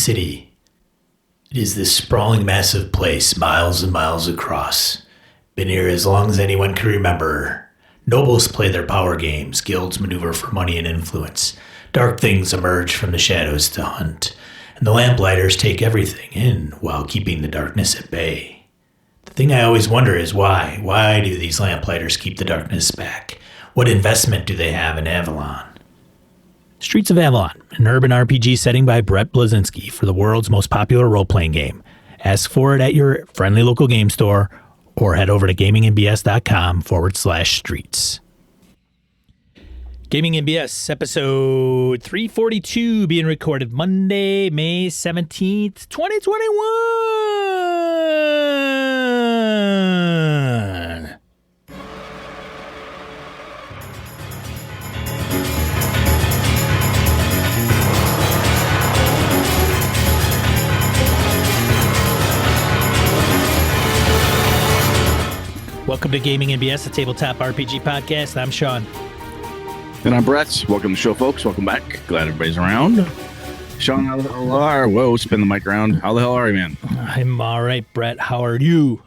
city. It is this sprawling, massive place, miles and miles across. Been here as long as anyone can remember. Nobles play their power games, guilds maneuver for money and influence. Dark things emerge from the shadows to hunt, and the lamplighters take everything in while keeping the darkness at bay. The thing I always wonder is why? Why do these lamplighters keep the darkness back? What investment do they have in Avalon? Streets of Avalon, an urban RPG setting by Brett Blazinski for the world's most popular role-playing game. Ask for it at your friendly local game store or head over to gamingandbs.com/streets. Gaming and BS, episode 342, being recorded Monday, May 17th, 2021. Welcome to Gaming and BS, a tabletop RPG podcast. I'm Sean. And I'm Brett. Welcome to the show, folks. Welcome back. Glad everybody's around. Sean, how the hell are you? Whoa, spin the mic around. How the hell are you, man? I'm all right, Brett. How are you?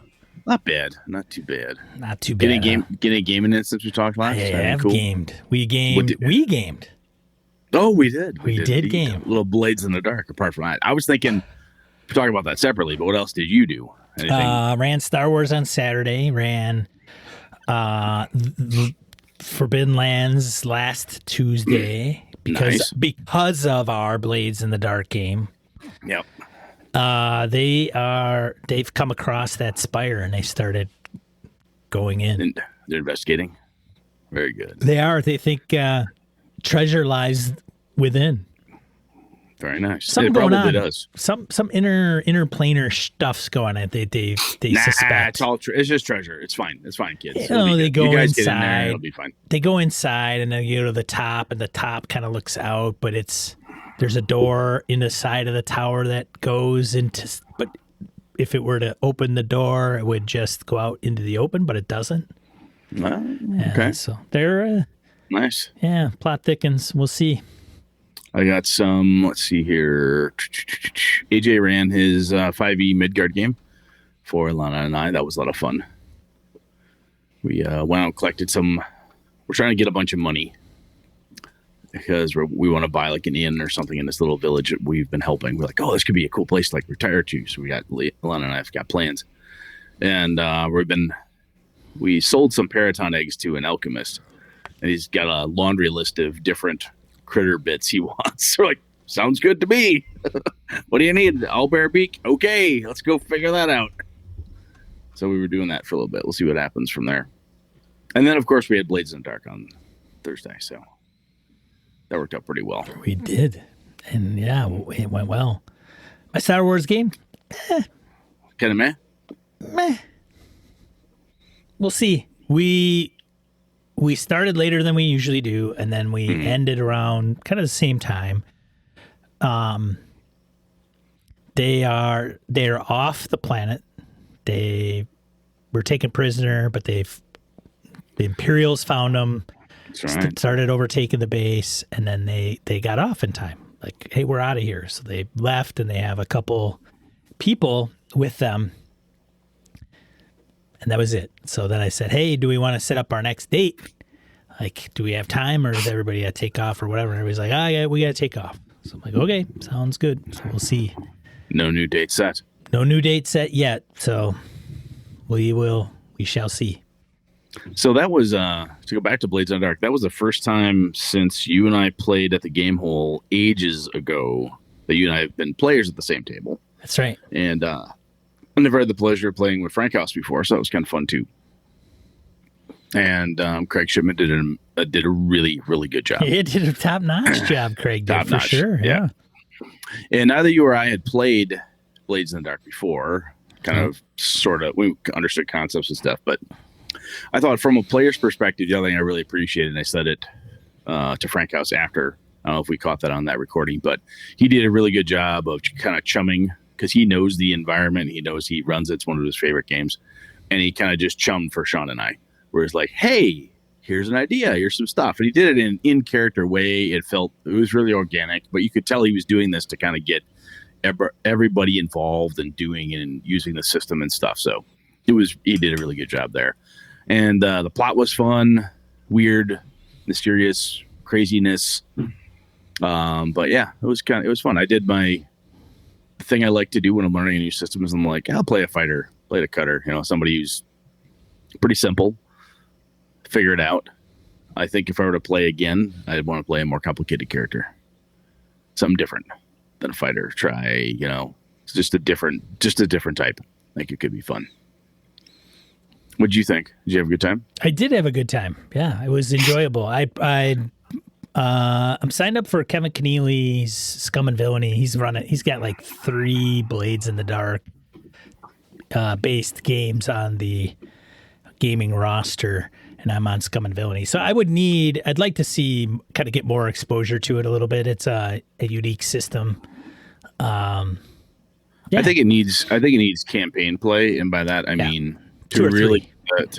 Not bad. Not too bad. Not too bad. Get a game in it since we talked last? I have gamed. We gamed. Oh, we did. We did game. Little Blades in the Dark, apart from that. I was thinking, we're talking about that separately, but what else did you do? Anything? Ran Star Wars on Saturday. Ran Forbidden Lands last Tuesday because of our Blades in the Dark game. Yep. They've come across that spire and they started going in. And they're investigating. Very good. They are. They think treasure lies within. Very nice. Something it going probably on. Does. Some interplanar stuff's going on. They suspect. It's all it's just treasure. It's fine. It's fine, kids. They go you guys inside. Get in there, it'll be fine. They go inside and then you go to the top, and the top kind of looks out, but there's a door in the side of the tower that goes into. But if it were to open the door, it would just go out into the open, but it doesn't. Okay. So they're nice. Yeah, plot thickens. We'll see. I got some, let's see here. AJ ran his 5e Midgard game for Lana and I. That was a lot of fun. We went out and collected some. We're trying to get a bunch of money because we want to buy like an inn or something in this little village that we've been helping. We're like, oh, this could be a cool place to like retire to. So Lana and I have got plans. And we sold some Periton eggs to an alchemist. And he's got a laundry list of different critter bits he wants. So like, sounds good to me. What do you need? Owlbear beak? Okay, let's go figure that out. So we were doing that for a little bit. We'll see what happens from there. And then of course we had Blades in the Dark on Thursday, so that worked out pretty well. We did. And yeah, it went well. My Star Wars game? Kind of meh? Meh. We'll see. We started later than we usually do, and then we ended around kind of the same time. They're off the planet. They were taken prisoner, but the Imperials found them. That's right. Started overtaking the base, and then they got off in time. Like, hey, we're out of here. So they left, and they have a couple people with them. And that was it. So then I said, hey, do we want to set up our next date? Like, do we have time, or does everybody got to take off or whatever? And everybody's like, yeah, we got to take off. So I'm like, okay, sounds good. So we'll see. No new date set. No new date set yet. So we shall see. So that was, to go back to Blades in the Dark, that was the first time since you and I played at the Game Hole ages ago that you and I have been players at the same table. That's right. And I never had the pleasure of playing with Frank House before, so that was kind of fun too. And Craig Shipman did a really, really good job. He did a top-notch job, Craig did, for sure. Yeah. And neither you or I had played Blades in the Dark before, sort of, we understood concepts and stuff, but I thought from a player's perspective, the other thing I really appreciated, and I said it to Frank House after, I don't know if we caught that on that recording, but he did a really good job of kind of chumming, because he knows the environment. He knows he runs it. It's one of his favorite games. And he kind of just chummed for Sean and I, where it's like, hey, here's an idea. Here's some stuff. And he did it in an in-character way. It was really organic, but you could tell he was doing this to kind of get everybody involved in doing and using the system and stuff. So he did a really good job there. And the plot was fun, weird, mysterious, craziness. But yeah, it was fun. I did the thing I like to do when I'm learning a new system is I'm like, I'll play a fighter, play the cutter, somebody who's pretty simple, figure it out. I think if I were to play again, I'd want to play a more complicated character, something different than a fighter. Try, it's just a different type. I think it could be fun. What did you think? Did you have a good time? I did have a good time. Yeah, it was enjoyable. I'm signed up for Kevin Keneally's Scum and Villainy. He's got like 3 Blades in the Dark based games on the gaming roster, and I'm on Scum and Villainy. So I'd like to see kind of get more exposure to it a little bit. It's a unique system. Yeah. I think it needs campaign play, and by that I mean to really get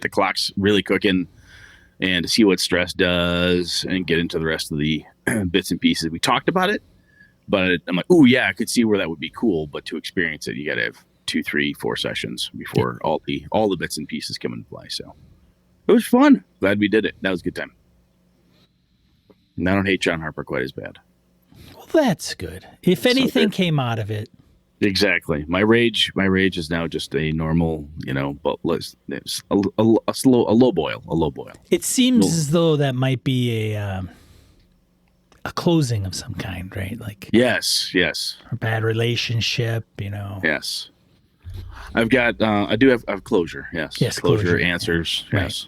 the clocks really cooking and to see what stress does and get into the rest of the bits and pieces. We talked about it, but I'm like, oh yeah, I could see where that would be cool, but to experience it, you got to have 2, 3, 4 sessions before all the bits and pieces come into play. So it was fun. Glad we did it. That was a good time. And I don't hate John Harper quite as bad. Well, that's good. If anything came out of it. Exactly. My rage is now just a normal, but a low boil. It seems as though that might be a closing of some kind, right? Like yes, a bad relationship, Yes. I do have closure. Yes. Closure answers. Right.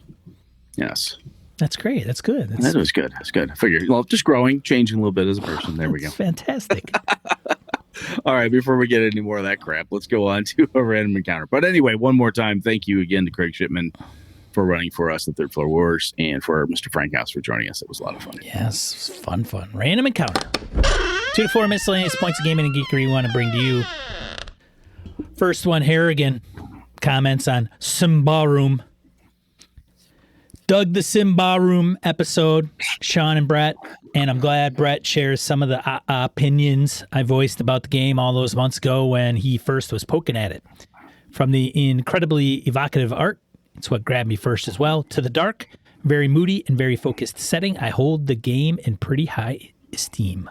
Yes. That's great. That's good. That was good. That's good. I figured, just growing, changing a little bit as a person. There we go. Fantastic. All right, before we get any more of that crap, let's go on to a random encounter. But anyway, one more time, thank you again to Craig Shipman for running for us the Third Floor Wars, and for Mr. Frankhouse for joining us. It was a lot of fun. Yes, it was fun. Random encounter. 2 to 4 miscellaneous points of gaming and geekery we want to bring to you. First one, Harrigan comments on Simbarum. Dug the Simbarum episode, Sean and Brett, and I'm glad Brett shares some of the opinions I voiced about the game all those months ago when he first was poking at it. From the incredibly evocative art, it's what grabbed me first as well, to the dark, very moody and very focused setting, I hold the game in pretty high esteem.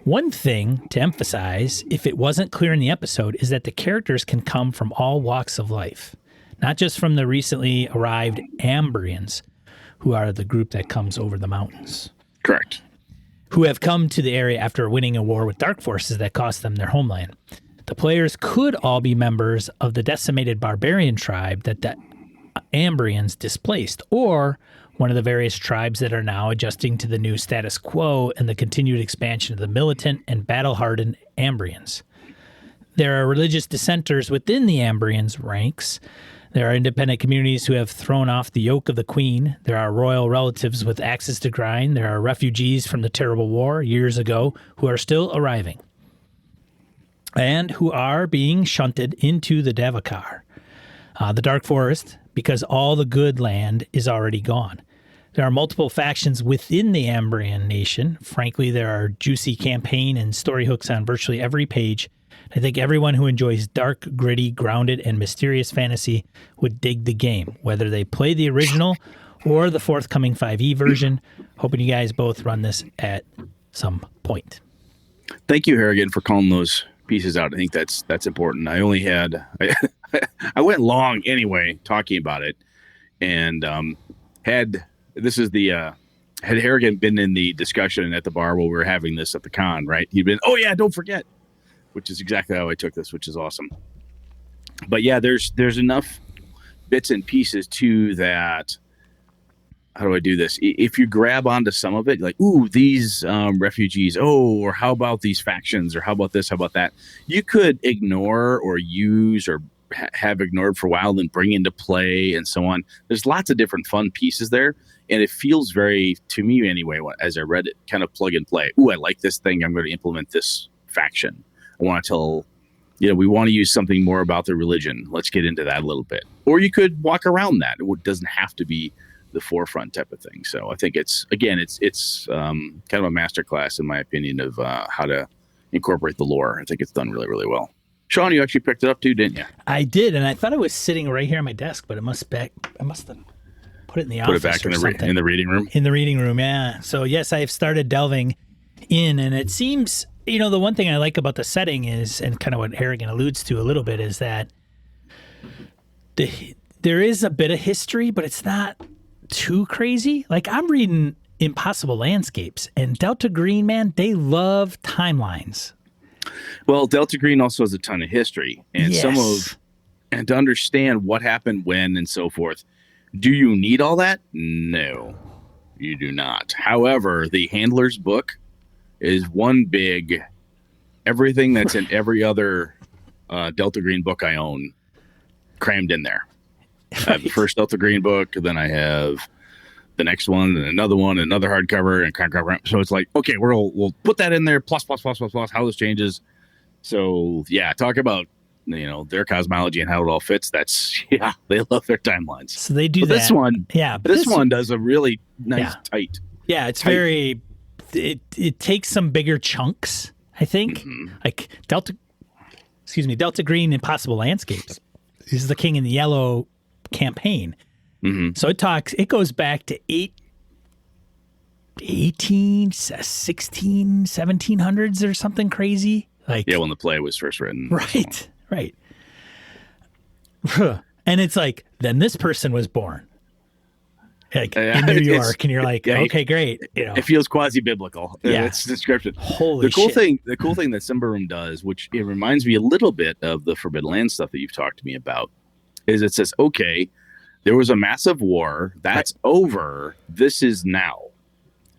One thing to emphasize, if it wasn't clear in the episode, is that the characters can come from all walks of life. Not just from the recently arrived Ambrians, who are the group that comes over the mountains. Correct. Who have come to the area after winning a war with dark forces that cost them their homeland. The players could all be members of the decimated barbarian tribe that the Ambrians displaced, or one of the various tribes that are now adjusting to the new status quo and the continued expansion of the militant and battle-hardened Ambrians. There are religious dissenters within the Ambrians' ranks. There are independent communities who have thrown off the yoke of the queen. There are royal relatives with axes to grind. There are refugees from the terrible war years ago who are still arriving and who are being shunted into the Davakar, the Dark Forest, because all the good land is already gone. There are multiple factions within the Ambrian nation. Frankly, there are juicy campaign and story hooks on virtually every page. I think everyone who enjoys dark, gritty, grounded, and mysterious fantasy would dig the game, whether they play the original or the forthcoming 5e version. Hoping you guys both run this at some point. Thank you, Harrigan, for calling those pieces out. I think that's important. I went long anyway talking about it, and had Harrigan been in the discussion at the bar while we were having this at the con, right? He'd been, oh yeah, don't forget. Which is exactly how I took this, which is awesome. But yeah, there's enough bits and pieces to that. How do I do this? If you grab onto some of it, like, ooh, these refugees, or how about these factions, or how about this, how about that? You could ignore or use or have ignored for a while, then bring into play and so on. There's lots of different fun pieces there. And it feels very, to me anyway, as I read it, kind of plug and play. Ooh, I like this thing. I'm going to implement this faction. I want to tell, we want to use something more about the religion. Let's get into that a little bit. Or you could walk around that. It doesn't have to be the forefront type of thing. So I think it's kind of a masterclass, in my opinion, of how to incorporate the lore. I think it's done really, really well. Sean, you actually picked it up too, didn't you? I did, and I thought it was sitting right here on my desk, but I must have put it in the office. Put it back in the reading room. In the reading room, yeah. So yes, I have started delving in, and it seems, the one thing I like about the setting is, and kind of what Harrigan alludes to a little bit, is that there is a bit of history, but it's not too crazy. Like, I'm reading Impossible Landscapes, and Delta Green, man, they love timelines. Well, Delta Green also has a ton of history, and and to understand what happened when and so forth. Do you need all that? No, you do not. However, the Handler's book is one big everything that's in every other Delta Green book I own crammed in there. Right. I have the first Delta Green book, then I have the next one, and another one, another hardcover, and so it's like, okay, we'll put that in there, plus, how this changes. So yeah, talk about their cosmology and how it all fits. They love their timelines. So they do that. This one, but this one does a really nice tight. Yeah, it's tight. Very. It takes some bigger chunks, I think. Mm-hmm. Like Delta Green Impossible Landscapes. This is the King in the Yellow campaign. Mm-hmm. So it goes back to 1700s or something crazy. Like, when the play was first written. Right. And it's like, then this person was born. Like in New York, and you're like, okay, great. It feels quasi-biblical. Yeah, it's description. Holy shit. The cool thing that Simba Room does, which it reminds me a little bit of the Forbidden Land stuff that you've talked to me about, is it says, okay, there was a massive war. That's over. This is now.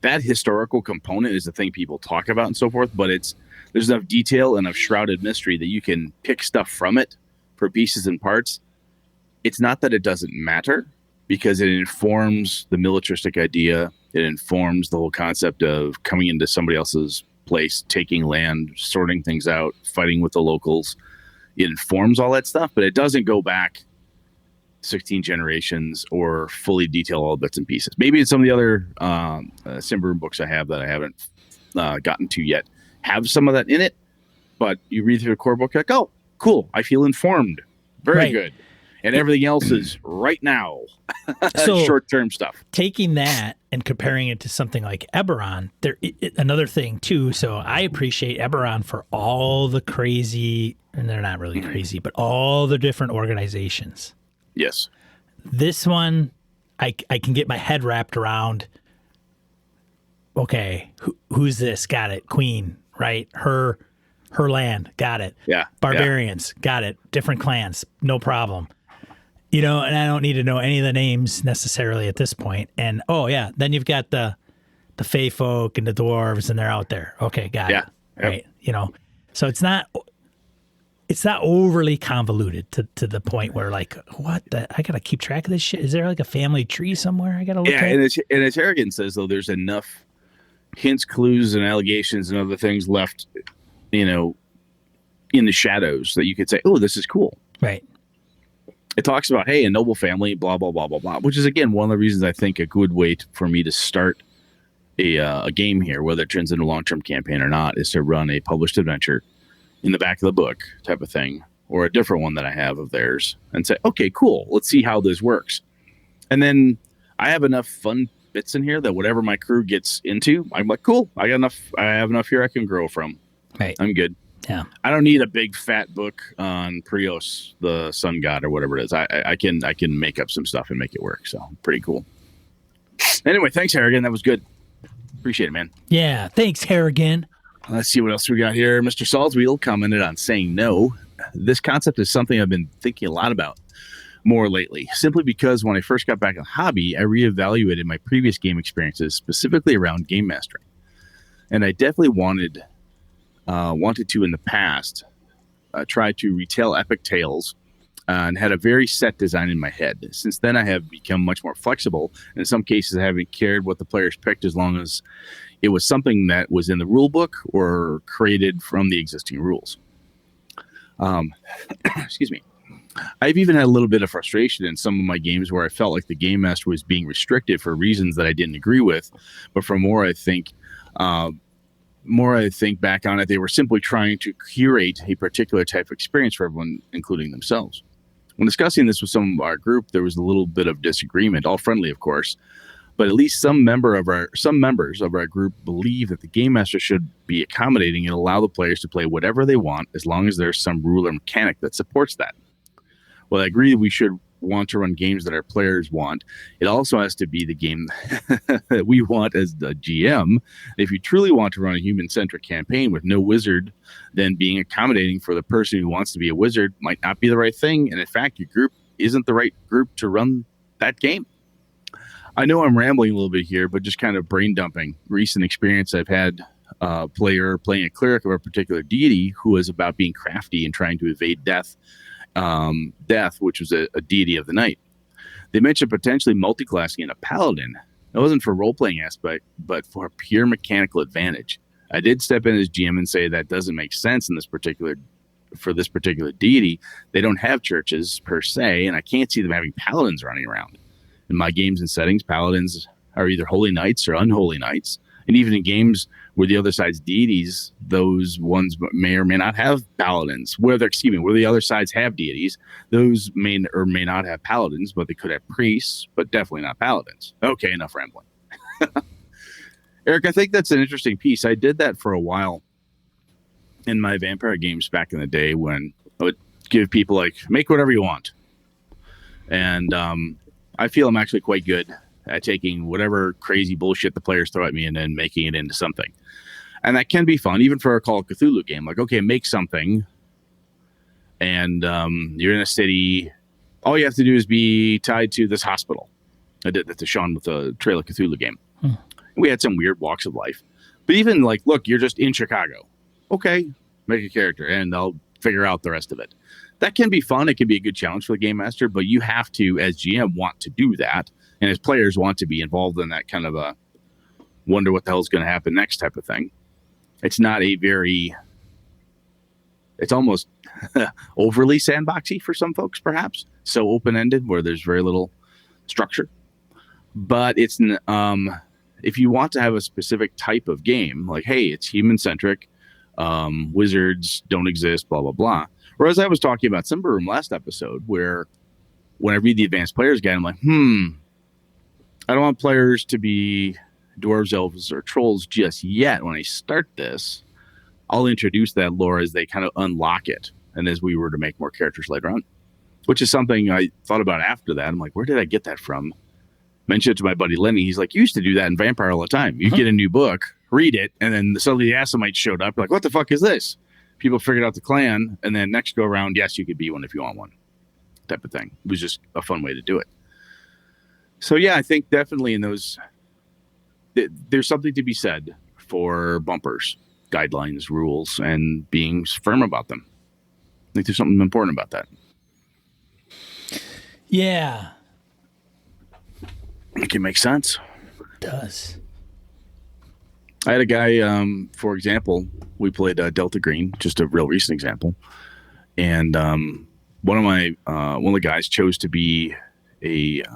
That historical component is the thing people talk about and so forth, but there's enough detail and enough shrouded mystery that you can pick stuff from it for pieces and parts. It's not that it doesn't matter, because it informs the militaristic idea. It informs the whole concept of coming into somebody else's place, taking land, sorting things out, fighting with the locals. It informs all that stuff, but it doesn't go back 16 generations or fully detail all bits and pieces. Maybe in some of the other Simba Room books I have that I haven't gotten to yet have some of that in it, but you read through the core book, you're like, oh, cool, I feel informed. Very good. And everything else is right now. So short-term stuff. Taking that and comparing it to something like Eberron, another thing too. So I appreciate Eberron for all the crazy, and they're not really crazy, but all the different organizations. Yes. This one, I can get my head wrapped around. Okay, who's this? Got it. Queen, right? Her land. Got it. Yeah. Barbarians. Got it. Different clans. No problem. And I don't need to know any of the names necessarily at this point. And then you've got the Fey folk and the dwarves, and they're out there. Okay, got it. Right. So it's not overly convoluted to the point where, like, what I gotta keep track of this shit. Is there like a family tree somewhere I gotta look at? And as Harrigan says, though, there's enough hints, clues, and allegations and other things left, in the shadows that you could say, oh, this is cool. Right. It talks about, hey, a noble family, blah, blah, blah, blah, blah, which is, again, one of the reasons I think a good way for me to start a game here, whether it turns into a long-term campaign or not, is to run a published adventure in the back of the book type of thing, or a different one that I have of theirs, and say, okay, cool, let's see how this works. And then I have enough fun bits in here that whatever my crew gets into, I'm like, cool, I have enough here I can grow from. Right. I'm good. Yeah. I don't need a big fat book on Prios, the sun god, or whatever it is. I can make up some stuff and make it work. So pretty cool. Anyway, thanks, Harrigan. That was good. Appreciate it, man. Yeah. Thanks, Harrigan. Let's see what else we got here. Mr. Salzwheel commented on saying no. This concept is something I've been thinking a lot about more lately, simply because when I first got back in the hobby, I reevaluated my previous game experiences, specifically around game mastering. And I definitely wanted to in the past try to retell epic tales and had a very set design in my head. Since then, I have become much more flexible. In some cases, I haven't cared what the players picked as long as it was something that was in the rule book or created from the existing rules. Excuse me. I've even had a little bit of frustration in some of my games where I felt like the game master was being restricted for reasons that I didn't agree with, but for more, I think more I think back on it, they were simply trying to curate a particular type of experience for everyone, including themselves. When discussing this with some of our group, there was a little bit of disagreement, all friendly, of course. But at least some members of our group believe that the game master should be accommodating and allow the players to play whatever they want, as long as there's some rule or mechanic that supports that. Well, I agree we should want to run games that our players want. It also has to be the game that we want as the GM. If you truly want to run a human-centric campaign with no wizard, then being accommodating for the person who wants to be a wizard might not be the right thing. And in fact, your group isn't the right group to run that game. I know I'm rambling a little bit here, but just kind of brain dumping. Recent experience I've had a player playing a cleric of a particular deity who was about being crafty and trying to evade death, which was a deity of the night. They mentioned potentially multi-classing in a paladin. It wasn't for role-playing aspect, but for pure mechanical advantage. I did step in as GM and say that doesn't make sense for this particular deity. They don't have churches per se, and I can't see them having paladins running around. In my games and settings, paladins are either holy knights or unholy knights. And even in games where the other side's deities, those ones may or may not have paladins. Where the other sides have deities, those may or may not have paladins, but they could have priests, but definitely not paladins. Okay, enough rambling. Eric, I think that's an interesting piece. I did that for a while in my vampire games back in the day when I would give people like, make whatever you want. And I feel I'm actually quite good at taking whatever crazy bullshit the players throw at me and then making it into something. And that can be fun, even for a Call of Cthulhu game. Like, okay, make something, and you're in a city. All you have to do is be tied to this hospital. I did that to Sean with the Trail of Cthulhu game. We had some weird walks of life. But even like, look, you're just in Chicago. Okay, make a character, and I'll figure out the rest of it. That can be fun. It can be a good challenge for the game master, but you have to, as GM, want to do that. And as players want to be involved in that kind of a wonder what the hell's going to happen next type of thing. It's not it's almost overly sandboxy for some folks, perhaps. So open-ended where there's very little structure. But it's, if you want to have a specific type of game, like, hey, it's human-centric, wizards don't exist, blah, blah, blah. Or as I was talking about Simba Room last episode, where when I read the advanced players guide, I'm like, I don't want players to be dwarves, elves, or trolls just yet. When I start this, I'll introduce that lore as they kind of unlock it, and as we were to make more characters later on, which is something I thought about after that. I'm like, where did I get that from? Mentioned it to my buddy Lenny. He's like, you used to do that in Vampire all the time. You get a new book, read it, and then suddenly the Assamites showed up. You're like, what the fuck is this? People figured out the clan, and then next go around, yes, you could be one if you want one, type of thing. It was just a fun way to do it. So yeah, I think definitely in those, there's something to be said for bumpers, guidelines, rules, and being firm about them. I think there's something important about that. Yeah. It can make sense. It does. I had a guy, for example, we played Delta Green, just a real recent example. And one of the guys chose to be it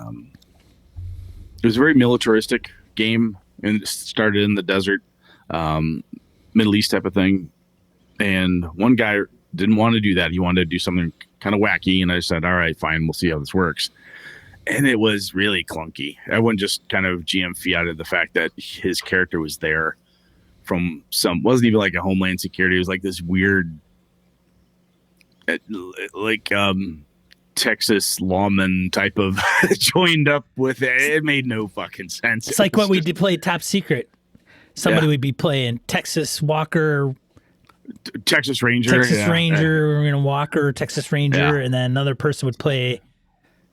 was a very militaristic game, and it started in the desert, Middle East type of thing. And one guy didn't want to do that. He wanted to do something kind of wacky. And I said, all right, fine, we'll see how this works. And it was really clunky. Everyone just kind of GM fiated the fact that his character was there from wasn't even like a Homeland Security. It was like this weird, like Texas lawman type of joined up with it. It made no fucking sense. It's like when we did play Top Secret. Somebody would be playing Texas Walker, Texas Ranger, Walker, Texas Ranger, and then another person would play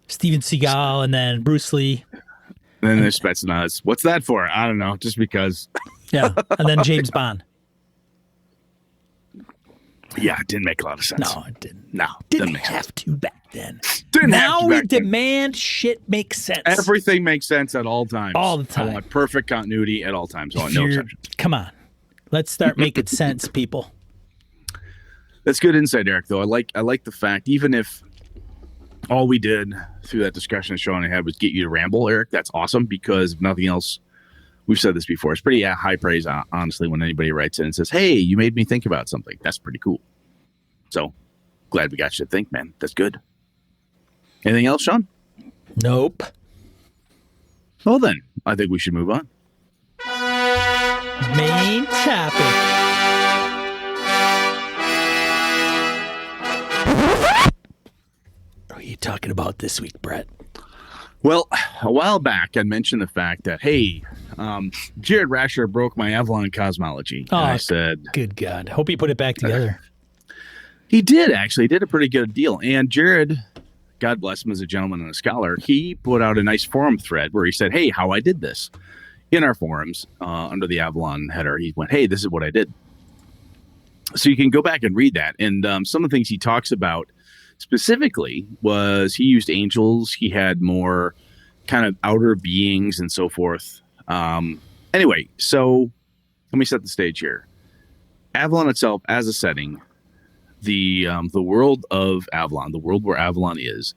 Steven Seagal, and then Bruce Lee. And then there's Spetsnaz. What's that for? I don't know. Just because. Yeah, and then James Bond. Yeah, it didn't make a lot of sense. No, it didn't. No, didn't have to back then. Now we demand shit makes sense. Everything makes sense at all times. All the time. I want perfect continuity at all times. I want no exceptions. Come on, let's start making sense, people. That's good insight, Eric. Though I like the fact, even if all we did through that discussion Sean and I had was get you to ramble, Eric, that's awesome, because if nothing else, we've said this before. It's pretty high praise, honestly, when anybody writes in and says, "Hey, you made me think about something." That's pretty cool. So glad we got you to think, man. That's good. Anything else, Sean? Nope. Well, then I think we should move on. Main topic. What are you talking about this week, Brett? Well, a while back, I mentioned the fact that, hey, Jared Rascher broke my Avalon cosmology. Oh, and I said, good God. Hope he put it back together. He did, actually. He did a pretty good deal. And Jared, God bless him as a gentleman and a scholar, he put out a nice forum thread where he said, hey, how I did this. In our forums, under the Avalon header, he went, hey, this is what I did. So you can go back and read that. And some of the things he talks about specifically was he used angels. He had more kind of outer beings and so forth. Anyway, so let me set the stage here. Avalon itself as a setting, the world of Avalon, the world where Avalon is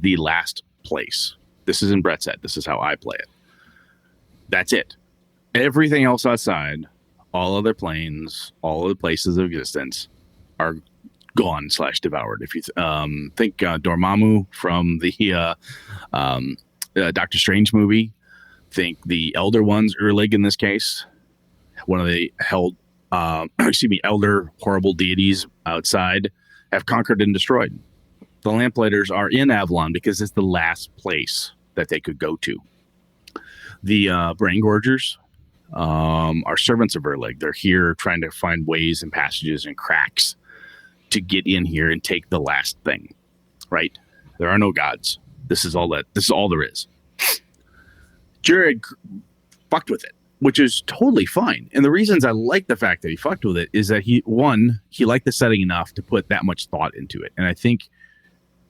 the last place. This is in Brett's head. This is how I play it. That's it. Everything else outside, all other planes, all other places of existence are gone / devoured. If you think Dormammu from the Doctor Strange movie, think the Elder Ones, Urlig in this case, one of the elder horrible deities outside, have conquered and destroyed. The Lamplighters are in Avalon because it's the last place that they could go to. The Brain Gorgers are servants of Urlig. They're here trying to find ways and passages and cracks to get in here and take the last thing, right? There are no gods. This is all there is. Jared fucked with it, which is totally fine. And the reasons I like the fact that he fucked with it is that he liked the setting enough to put that much thought into it. And I think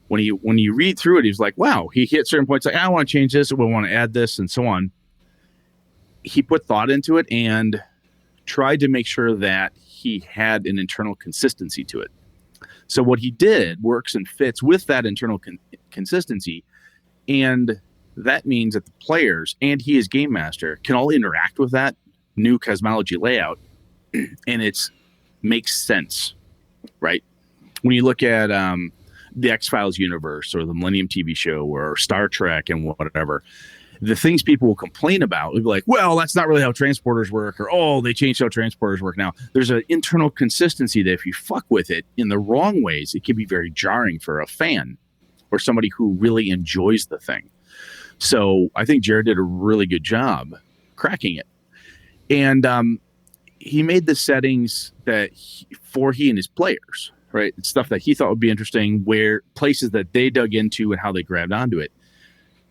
when you read through it, he's like, wow, he hit certain points like, I want to change this, or we want to add this, and so on. He put thought into it and tried to make sure that he had an internal consistency to it. So what he did works and fits with that internal consistency. And that means that the players and he as game master can all interact with that new cosmology layout. And it makes sense, right? When you look at the X-Files universe or the Millennium TV show or Star Trek and whatever, the things people will complain about would be like, well, that's not really how transporters work, or, oh, they changed how transporters work now. There's an internal consistency that if you fuck with it in the wrong ways, it can be very jarring for a fan or somebody who really enjoys the thing. So I think Jared did a really good job cracking it. And he made the settings that for he and his players, right? It's stuff that he thought would be interesting, where places that they dug into and how they grabbed onto it.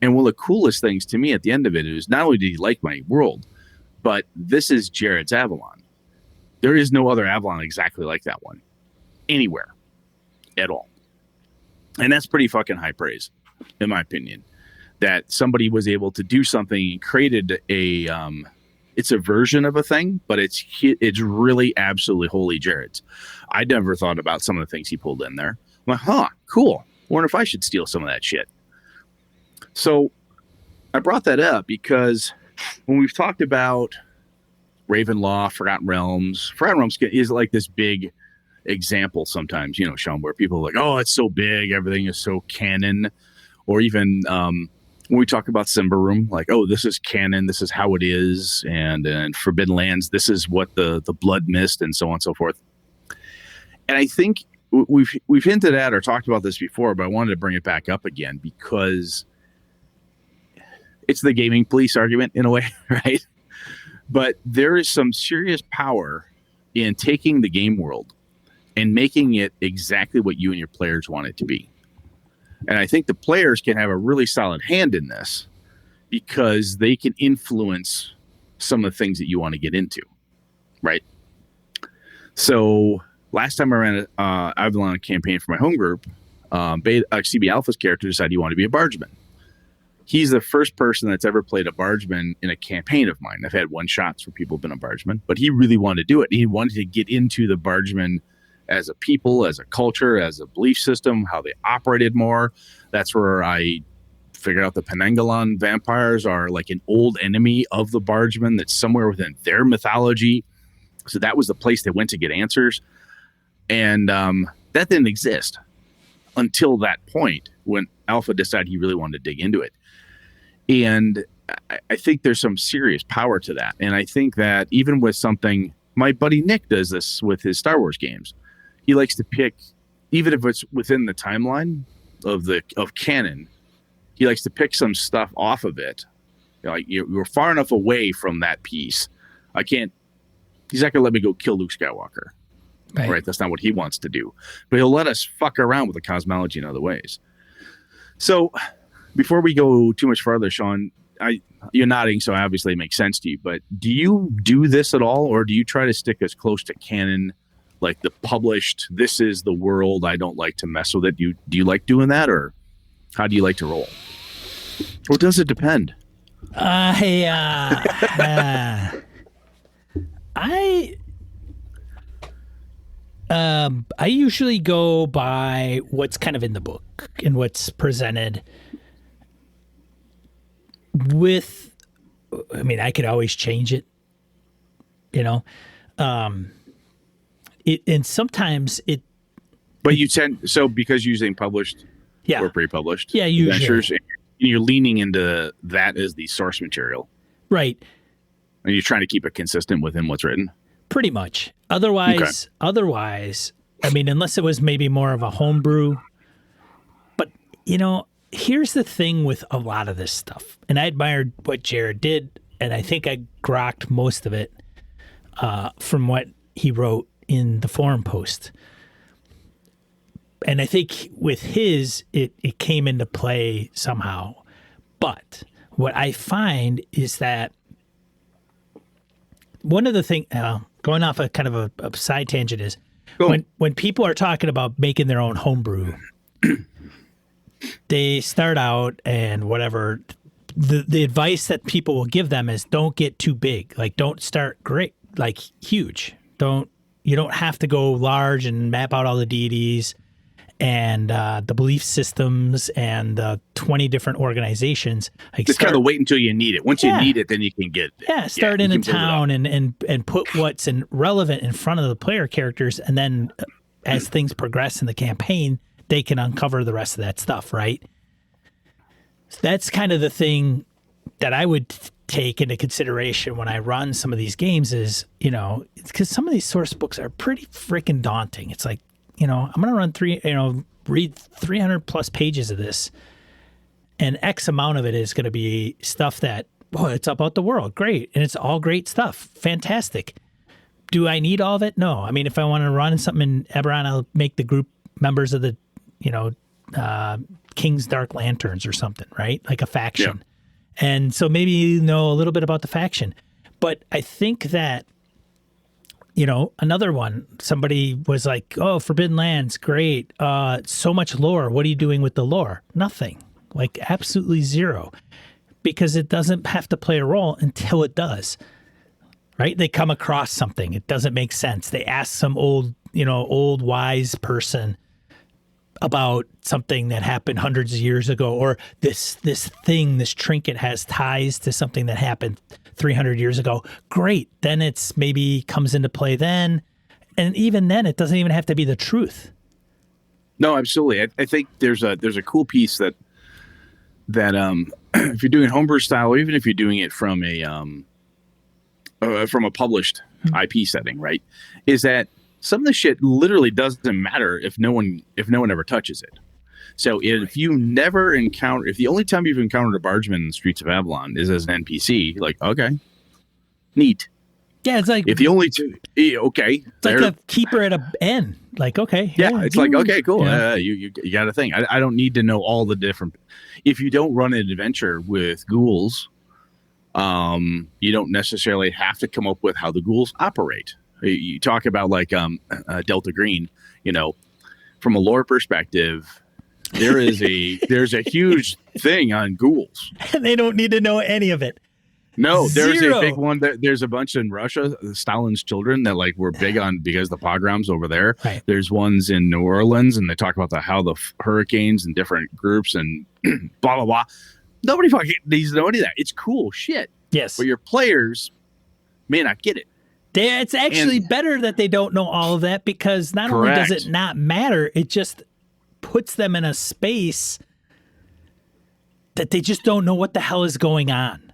And one of the coolest things to me at the end of it is not only did he like my world, but this is Jared's Avalon. There is no other Avalon exactly like that one anywhere at all. And that's pretty fucking high praise, in my opinion, that somebody was able to do something and created it's a version of a thing, but it's really absolutely wholly Jared's. I never thought about some of the things he pulled in there. I'm like, cool. Wonder if I should steal some of that shit. So I brought that up because when we've talked about Ravenloft, Forgotten Realms is like this big example sometimes, Sean, where people are like, oh, it's so big, everything is so canon. Or even when we talk about Symbaroum, like, oh, this is canon, this is how it is, and Forbidden Lands, this is what the Blood Mist, and so on and so forth. And I think we've hinted at or talked about this before, but I wanted to bring it back up again because it's the gaming police argument in a way, right? But there is some serious power in taking the game world and making it exactly what you and your players want it to be. And I think the players can have a really solid hand in this because they can influence some of the things that you want to get into, right? So last time I ran an Avalon campaign for my home group, CB Alpha's character decided he wanted to be a bargeman. He's the first person that's ever played a bargeman in a campaign of mine. I've had one-shots where people have been a bargeman, but he really wanted to do it. He wanted to get into the bargeman as a people, as a culture, as a belief system, how they operated more. That's where I figured out the Penangalon vampires are like an old enemy of the Bargemen that's somewhere within their mythology. So that was the place they went to get answers. And that didn't exist until that point when Alpha decided he really wanted to dig into it. And I think there's some serious power to that. And I think that even with something, my buddy Nick does this with his Star Wars games. He likes to pick, even if it's within the timeline of canon, he likes to pick some stuff off of it. Like you're far enough away from that piece. He's not going to let me go kill Luke Skywalker. Right. That's not what he wants to do. But he'll let us fuck around with the cosmology in other ways. So before we go too much further, Sean, you're nodding, so obviously it makes sense to you. But do you do this at all, or do you try to stick as close to canon, like the published, this is the world, I don't like to mess with it? Do you like doing that, or how do you like to roll? Or does it depend? I usually go by what's kind of in the book and what's presented. I could always change it, and sometimes it. But you tend, so because you're using published or pre-published adventures, you're leaning into that as the source material. Right. And you're trying to keep it consistent within what's written. Pretty much. Otherwise, unless it was maybe more of a homebrew. But, here's the thing with a lot of this stuff. And I admired what Jared did, and I think I grokked most of it from what he wrote in the forum post. And I think with his, it came into play somehow. But what I find is that one of the things, going off a kind of a side tangent, is when people are talking about making their own homebrew, they start out and whatever. The advice that people will give them is don't get too big. Like, don't start great, like huge. You don't have to go large and map out all the deities and the belief systems and 20 different organizations. Just kind of wait until you need it. Once you need it, then you can get it. Start in a town and put what's relevant in front of the player characters, and then as things progress in the campaign, they can uncover the rest of that stuff, right? So that's kind of the thing that I would take into consideration when I run some of these games is, because some of these source books are pretty freaking daunting. It's like, I'm going to read 300 plus pages of this, and X amount of it is going to be stuff that, it's about the world. Great. And it's all great stuff. Fantastic. Do I need all of it? No. I mean, if I want to run something in Eberron, I'll make the group members of the, King's Dark Lanterns or something, right? Like a faction. Yeah. And so maybe you know a little bit about the faction. But I think that, another one, somebody was like, oh, Forbidden Lands, great. So much lore. What are you doing with the lore? Nothing. Like absolutely zero. Because it doesn't have to play a role until it does. Right? They come across something. It doesn't make sense. They ask some old wise person about something that happened hundreds of years ago, or this trinket has ties to something that happened 300 years ago. Great. Then it's maybe comes into play then. And even then, it doesn't even have to be the truth. No, absolutely. I think there's a cool piece that if you're doing homebrew style, or even if you're doing it from a published IP setting, right, is that some of the shit literally doesn't matter if no one ever touches it. So if you never if the only time you've encountered a bargeman in the streets of Avalon is as an NPC, like, okay, neat. Yeah, it's like if the only two, okay, it's like a keeper at an inn. Like, okay, yeah, it's like, okay, cool. Yeah. You got a thing. I don't need to know all the different. If you don't run an adventure with ghouls, you don't necessarily have to come up with how the ghouls operate. You talk about like Delta Green, from a lore perspective, there's a huge thing on ghouls. And they don't need to know any of it. No, there's Zero. a big one. There's a bunch in Russia, Stalin's children, that like were big on because the pogroms over there. Right. There's ones in New Orleans, and they talk about how the hurricanes and different groups and blah blah blah. Nobody fucking needs to know any of that. It's cool shit. Yes. But your players may not get it. It's actually better that they don't know all of that, because not only does it not matter, it just puts them in a space that they just don't know what the hell is going on.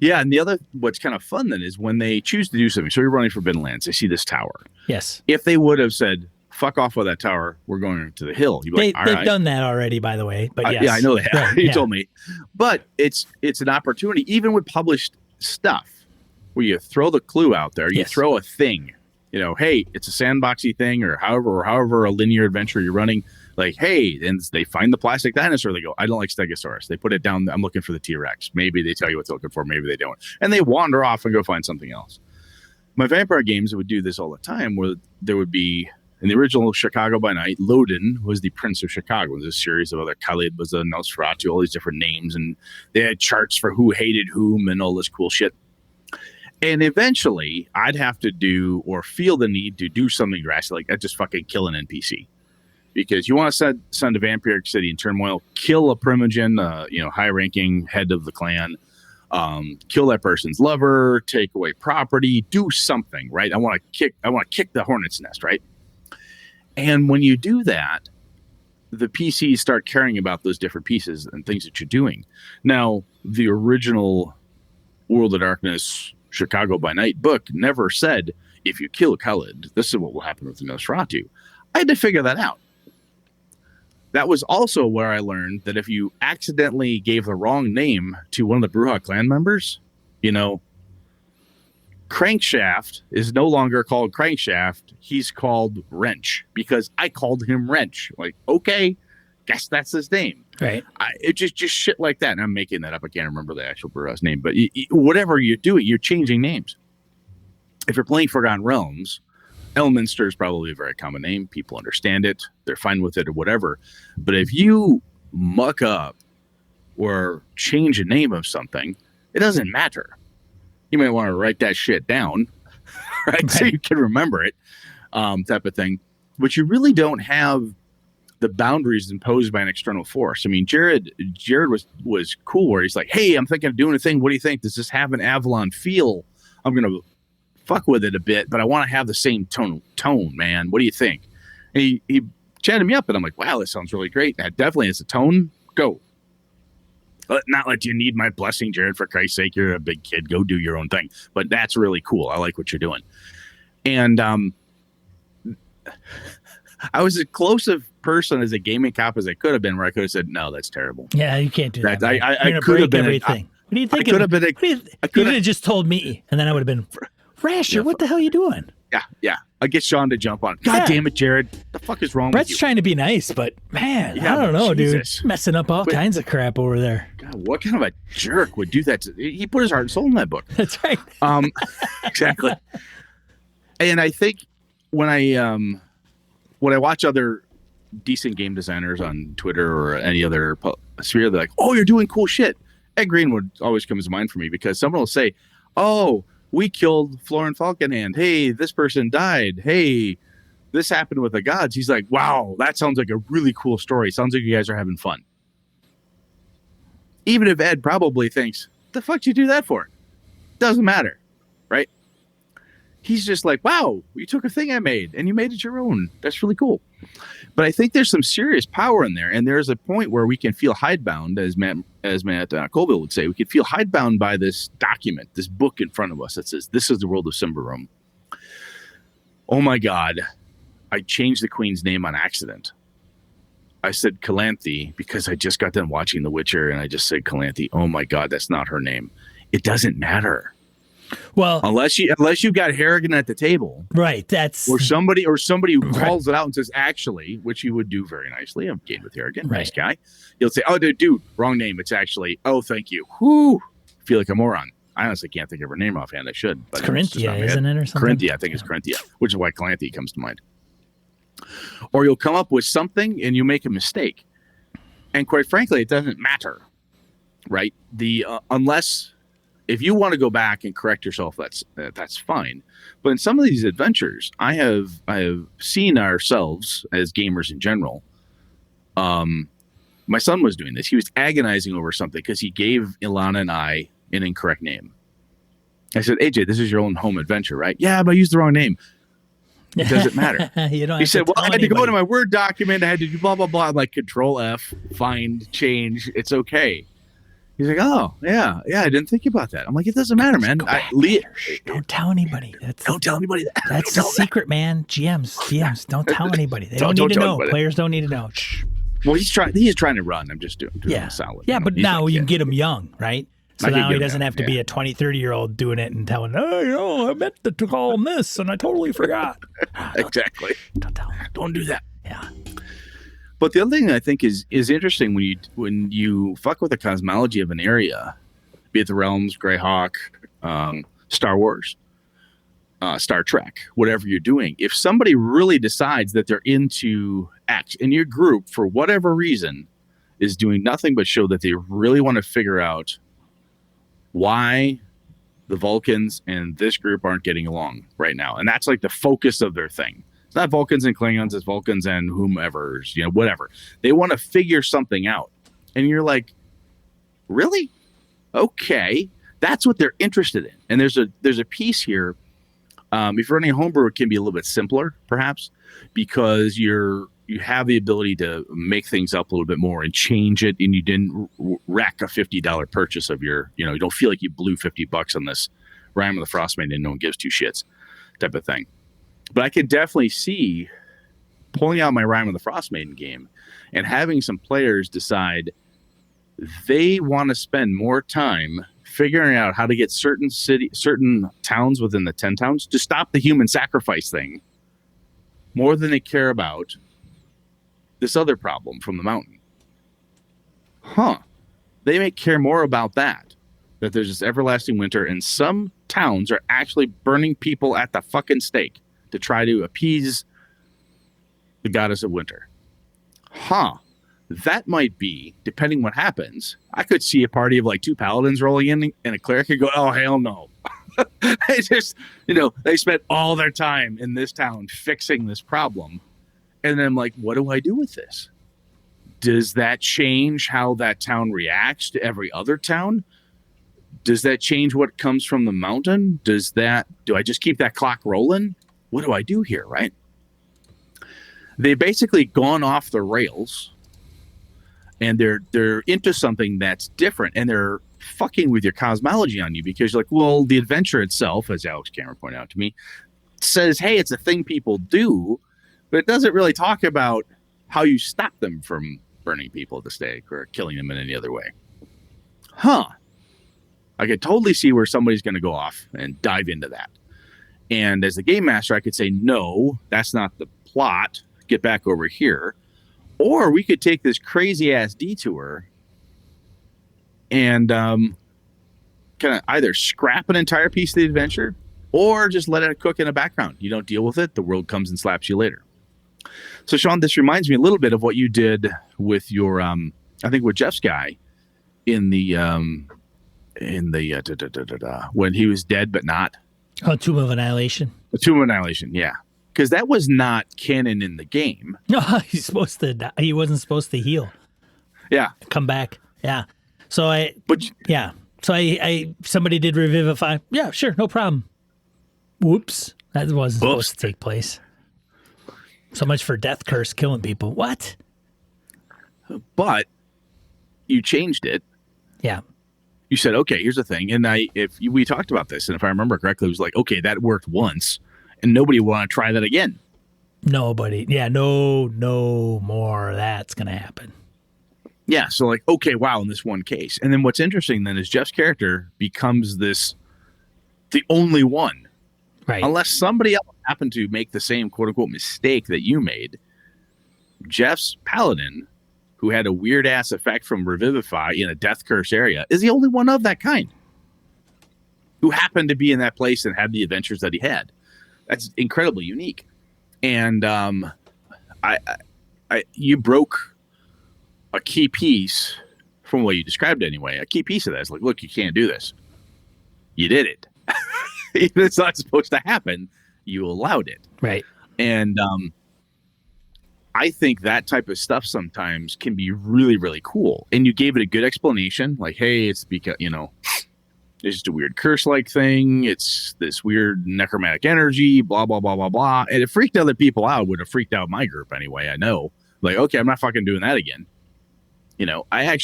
Yeah, and the other, what's kind of fun then is when they choose to do something. So you're running Forbidden Lands. They see this tower. Yes. If they would have said, fuck off with that tower, we're going to the hill. You'd be like, all they've right. done that already, by the way. But yes. Yeah, I know they have. Right, You told me. But it's an opportunity, even with published stuff, where you throw the clue out there. You throw a thing. You know, hey, it's a sandboxy thing, or however a linear adventure you're running. Like, hey, and they find the plastic dinosaur. They go, I don't like Stegosaurus. They put it down. I'm looking for the T-Rex. Maybe they tell you what they're looking for. Maybe they don't. And they wander off and go find something else. My vampire games would do this all the time, where there would be, in the original Chicago by Night, Lodin was the Prince of Chicago. There's a series of other, Khalid was a Nosferatu, all these different names. And they had charts for who hated whom and all this cool shit. And eventually, I'd have to do, or feel the need to do something drastic, like I just fucking kill an NPC. Because you want to send a vampiric city in turmoil, kill a primogen, high-ranking head of the clan, kill that person's lover, take away property, do something, right? I want to kick the hornet's nest, right? And when you do that, the PCs start caring about those different pieces and things that you're doing. Now, the original World of Darkness Chicago by Night book never said, if you kill Khalid, this is what will happen with the Nosferatu. I had to figure that out. That was also where I learned that if you accidentally gave the wrong name to one of the Bruja clan members, Crankshaft is no longer called Crankshaft. He's called Wrench, because I called him Wrench. Like, okay, guess that's his name. Right. It just shit like that. And I'm making that up. I can't remember the actual Bruja's name, but whatever you do, you're changing names. If you're playing Forgotten Realms, Elminster is probably a very common name. People understand it. They're fine with it or whatever. But if you muck up or change a name of something, it doesn't matter. You might want to write that shit down, right? So you can remember it, type of thing. But you really don't have the boundaries imposed by an external force. I mean, Jared was cool, where he's like, hey, I'm thinking of doing a thing. What do you think? Does this have an Avalon feel? I'm going to fuck with it a bit, but I want to have the same tone, man. What do you think? And he chatted me up, and I'm like, wow, this sounds really great. That definitely is a tone. Go. Not like you need my blessing, Jared, for Christ's sake. You're a big kid. Go do your own thing. But that's really cool. I like what you're doing. And I was as close a person as a gaming cop as I could have been, where I could have said, no, that's terrible. Yeah, you can't do that. I could have been everything. What do you think? You could have just told me, and then I would have been, Rascher, what the hell are you doing? Yeah. I get Sean to jump on. God damn it, Jared. The fuck is wrong Brett's with you? trying to be nice, but man, I don't know, Jesus. Dude. Messing up all kinds of crap over there. God, what kind of a jerk would do that? He put his heart and soul in that book. That's right. Exactly. And I think when I watch other decent game designers on Twitter or any other sphere, they're like, oh, you're doing cool shit. Ed Greenwood always comes to mind for me, because someone will say, oh, we killed Florin Falconhand. Hey, this person died. Hey, this happened with the gods. He's like, wow, that sounds like a really cool story. Sounds like you guys are having fun. Even if Ed probably thinks, the fuck did you do that for? Doesn't matter, right? He's just like, wow, you took a thing I made and you made it your own. That's really cool. But I think there's some serious power in there. And there's a point where we can feel hidebound, as Matt Colville would say. We can feel hidebound by this document, this book in front of us that says, this is the world of Symbaroum. Oh my God. I changed the queen's name on accident. I said Calanthe because I just got done watching The Witcher, and I just said Calanthe. Oh my God, that's not her name. It doesn't matter. Well, unless you got Harrigan at the table, right? That's or somebody who calls it out and says, actually, which you would do very nicely. I've gamed with Harrigan, nice guy. He'll say, oh, dude, wrong name. It's actually, oh, thank you. Whoo, feel like a moron. I honestly can't think of her name offhand. I should, but it's Corinthia, isn't it, or something? Corinthia, I think it's Corinthia, which is why Calanthe comes to mind. Or you'll come up with something and you make a mistake, and quite frankly, it doesn't matter, right? Unless if you want to go back and correct yourself, that's fine. But in some of these adventures, I have seen ourselves as gamers in general. My son was doing this. He was agonizing over something because he gave Ilana and I an incorrect name. I said, AJ, this is your own home adventure, right? Yeah, but I used the wrong name. It doesn't matter. You don't He have said, to well, I tell had to go anybody. into my Word document. I had to do blah, blah, blah. I'm like, Control F, find, change. It's okay. He's like, oh, yeah, I didn't think about that. I'm like, it doesn't matter, man. Go back later. Shh, don't tell anybody. Don't tell anybody that. That's the secret, man. GMs, don't tell anybody. They don't need to know. Players don't need to know. Shh. Well, he's trying to run. I'm just doing Yeah. a solid. Yeah, but now you can get him young, right? So now he doesn't have to be yeah. a 20, 30-year-old doing it and telling, oh, I meant to call him this, and I totally forgot. Exactly. Don't tell him. Don't do that. Yeah. But the other thing I think is interesting when you fuck with the cosmology of an area, be it the Realms, Greyhawk, Star Wars, Star Trek, whatever you're doing, if somebody really decides that they're into X and your group, for whatever reason, is doing nothing but show that they really want to figure out why the Vulcans and this group aren't getting along right now. And that's like the focus of their thing. It's not Vulcans and Klingons, it's Vulcans and whomever's, whatever. They want to figure something out. And you're like, really? Okay. That's what they're interested in. And there's a piece here. If you're running a homebrew, it can be a little bit simpler, perhaps, because you have the ability to make things up a little bit more and change it, and you didn't rack a $50 purchase of your, you don't feel like you blew $50 on this Rime of the Frostmaiden and no one gives two shits type of thing. But I could definitely see pulling out my Rime of the Frostmaiden game and having some players decide they want to spend more time figuring out how to get certain towns within the 10 towns to stop the human sacrifice thing more than they care about this other problem from the mountain. They may care more about that there's this everlasting winter and some towns are actually burning people at the fucking stake to try to appease the goddess of winter. That might be, depending what happens, I could see a party of like 2 paladins rolling in and a cleric could go, oh, hell no. They just, they spent all their time in this town fixing this problem. And then I'm like, what do I do with this? Does that change how that town reacts to every other town? Does that change what comes from the mountain? Do I just keep that clock rolling? What do I do here, right? They've basically gone off the rails and they're into something that's different and they're fucking with your cosmology on you because you're like, well, the adventure itself, as Alex Cameron pointed out to me, says, hey, it's a thing people do, but it doesn't really talk about how you stop them from burning people at the stake or killing them in any other way. I could totally see where somebody's going to go off and dive into that. And as the game master, I could say, no, that's not the plot. Get back over here. Or we could take this crazy ass detour and kind of either scrap an entire piece of the adventure or just let it cook in the background. You don't deal with it. The world comes and slaps you later. So, Sean, this reminds me a little bit of what you did with your, I think with Jeff's guy in the when he was dead but not. Oh, Tomb of Annihilation. The Tomb of Annihilation, yeah. Because that was not canon in the game. No, he's supposed to die. He wasn't supposed to heal. Yeah. Come back. Yeah. So somebody did revivify. Yeah, sure, no problem. Whoops. That wasn't supposed to take place. So much for death curse killing people. What? But you changed it. Yeah. You said, okay, here's the thing. And we talked about this, and if I remember correctly, it was like, okay, that worked once, and nobody will want to try that again. Nobody. Yeah, no more of that's going to happen. Yeah, so like, okay, wow, in this one case. And then what's interesting then is Jeff's character becomes the only one. Right. Unless somebody else happened to make the same quote-unquote mistake that you made, Jeff's paladin, who had a weird-ass effect from Revivify in a death curse area, is the only one of that kind who happened to be in that place and had the adventures that he had. That's incredibly unique. And you broke a key piece from what you described anyway. A key piece of that is like, look, you can't do this. you did it. Even if it's not supposed to happen, you allowed it. Right. And I think that type of stuff sometimes can be really, really cool. And you gave it a good explanation, like, hey, it's because, it's just a weird curse-like thing. It's this weird necromantic energy, blah, blah, blah, blah, blah. And it freaked other people out. Would have freaked out my group anyway, I know. Like, okay, I'm not fucking doing that again. I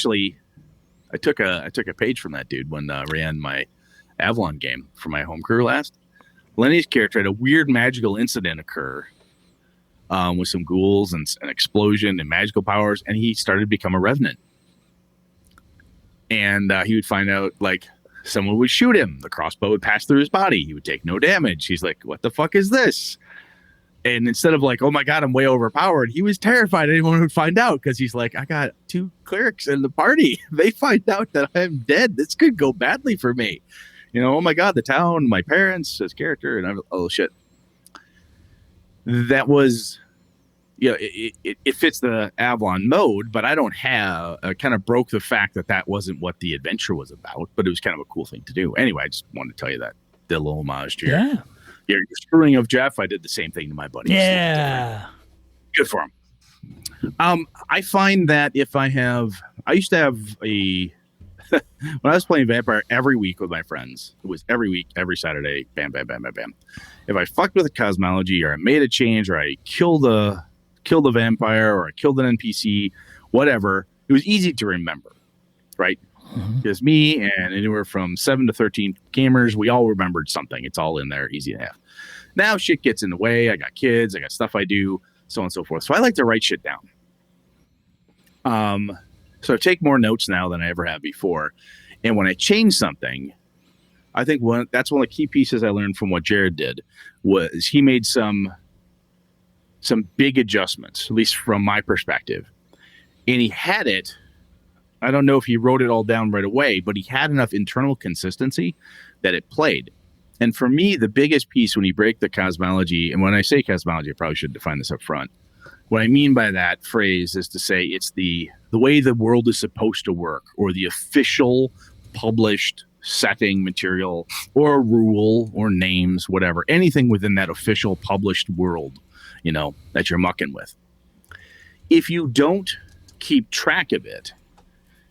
took a page from that dude when I ran my Avalon game for my home crew last. Lenny's character had a weird magical incident occur with some ghouls and an explosion and magical powers, and he started to become a revenant. And he would find out, like, someone would shoot him. The crossbow would pass through his body. He would take no damage. He's like, what the fuck is this? And instead of like, oh my God, I'm way overpowered, he was terrified anyone would find out, because he's like, I got 2 clerics in the party. They find out that I'm dead. This could go badly for me. Oh my God, the town, my parents, his character, and oh shit. That was, it fits the Avalon mode, but I don't have, kind of broke the fact that wasn't what the adventure was about, but it was kind of a cool thing to do. Anyway, I just wanted to tell you that. Did a little homage to your screwing of Jeff. I did the same thing to my buddy. Yeah. Good for him. I find that if I used to have when I was playing Vampire every week with my friends, it was every week, every Saturday, bam, bam, bam, bam, bam. If I fucked with a cosmology, or I made a change, or I killed a vampire, or I killed an NPC, whatever, it was easy to remember, right? Because me and anywhere from 7 to 13 gamers, we all remembered something. It's all in there, easy to have. Now shit gets in the way. I got kids, I got stuff I do, so on and so forth. So I like to write shit down. So I take more notes now than I ever have before. And when I change something, I think that's one of the key pieces I learned from what Jared did, was he made some big adjustments, at least from my perspective. And he had it, I don't know if he wrote it all down right away, but he had enough internal consistency that it played. And for me, the biggest piece when you break the cosmology, and when I say cosmology, I probably should define this up front. What I mean by that phrase is to say it's the way the world is supposed to work, or the official published setting material, or a rule, or names, whatever, anything within that official published world, that you're mucking with. If you don't keep track of it,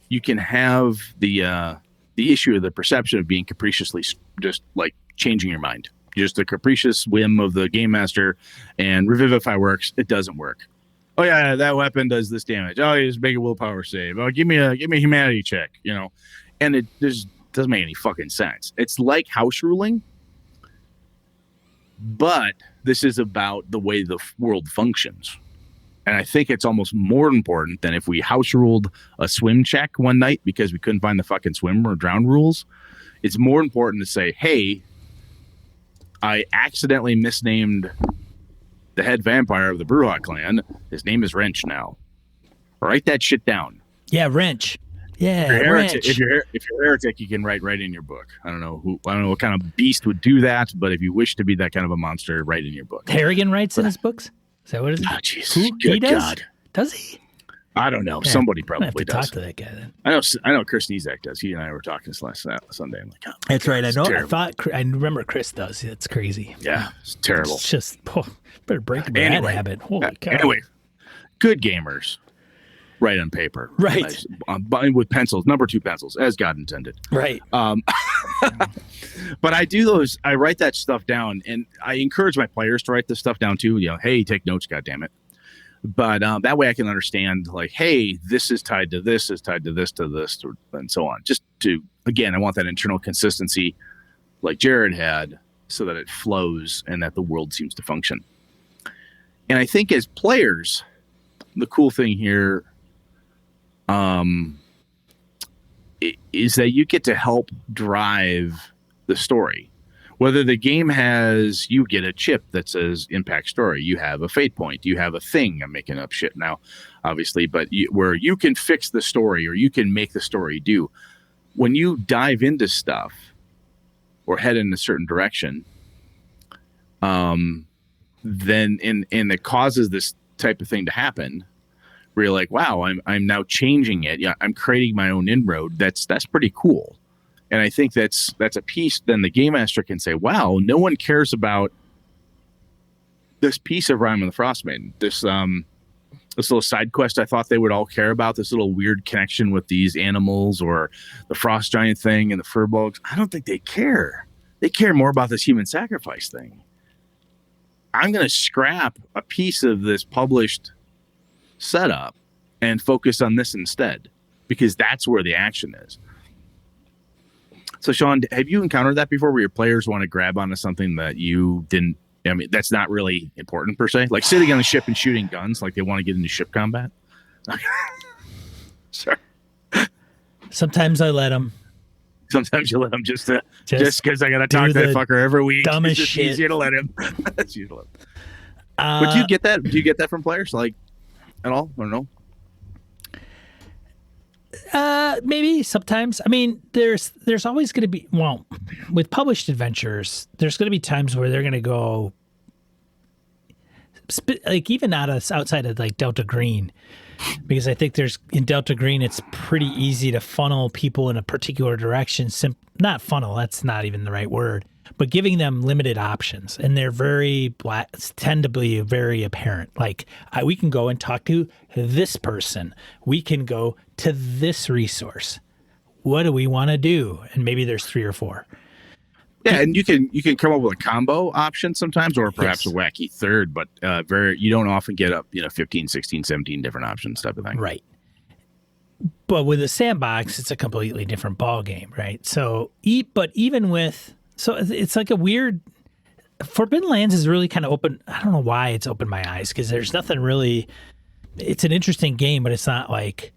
you can have the issue of the perception of being capriciously just like changing your mind. Just a capricious whim of the game master, and Revivify works. It doesn't work. Oh yeah, that weapon does this damage. Oh, you just make a willpower save. Oh, give me a humanity check. And it just doesn't make any fucking sense. It's like house ruling, but this is about the way the world functions. And I think it's almost more important than if we house ruled a swim check one night because we couldn't find the fucking swim or drown rules. It's more important to say, hey, I accidentally misnamed the head vampire of the Bruja clan. His name is Wrench now. Write that shit down. Yeah, Wrench. Yeah, if you're heretic, you can write right in your book. I don't know what kind of beast would do that, but if you wish to be that kind of a monster, write in your book. Harrigan writes in his books? Is that what it is? Oh, Jesus. Good does? God. Does he? I don't know. Somebody probably have to does. Talk to that guy then. I know Chris Nizek does. He and I were talking this last Sunday. I'm like, oh, that's God, right. I know. terrible. I remember Chris does. It's crazy. Yeah, it's terrible. It's just better break the bad habit. Holy cow. Anyway, good gamers write on paper. Right. Nice, with pencils, number 2 pencils, as God intended. Right. But I do those. I write that stuff down, and I encourage my players to write this stuff down too. Hey, take notes, goddammit. But that way I can understand, like, hey, this is tied to this, is tied to this, and so on. Just to, again, I want that internal consistency like Jared had, so that it flows and that the world seems to function. And I think as players, the cool thing here is that you get to help drive the story. Whether the game has, you get a chip that says impact story, you have a fate point, you have a thing, I'm making up shit now, obviously, but where you can fix the story or you can make the story do. When you dive into stuff or head in a certain direction, then and it causes this type of thing to happen, where you're like, wow, I'm now changing it. Yeah, I'm creating my own inroad. That's pretty cool. And I think that's a piece. Then the game master can say, "Wow, no one cares about this piece of Rime of the Frostmaiden. This little side quest. I thought they would all care about this little weird connection with these animals or the frost giant thing and the furbolgs. I don't think they care. They care more about this human sacrifice thing. I'm going to scrap a piece of this published setup and focus on this instead, because that's where the action is." So, Sean, have you encountered that before, where your players want to grab onto something that you didn't? I mean, that's not really important per se. Like sitting on the ship and shooting guns, like they want to get into ship combat. Sorry. Sometimes I let them. Sometimes you let them just because I got to talk to that fucker every week. Dumbest it's shit. Easier to let him. It's easier to let him. But do you get that? Do you get that from players, like at all, or no? Maybe sometimes. I mean, there's always going to be, well, with published adventures, there's going to be times where they're going to go, like even outside of like Delta Green, because I think in Delta Green, it's pretty easy to funnel people in a particular direction. Not funnel, that's not even the right word, but giving them limited options, and they're tend to be very apparent. Like we can go and talk to this person. We can go to this resource. What do we want to do? And maybe there's 3 or 4. Yeah, and you can come up with a combo option sometimes, or perhaps a wacky third, but you don't often get up 15, 16, 17 different options type of thing. Right. But with a sandbox, it's a completely different ball game, right? So it's like a weird. Forbidden Lands is really kind of open. I don't know why it's opened my eyes, because there's nothing really. It's an interesting game, but it's not like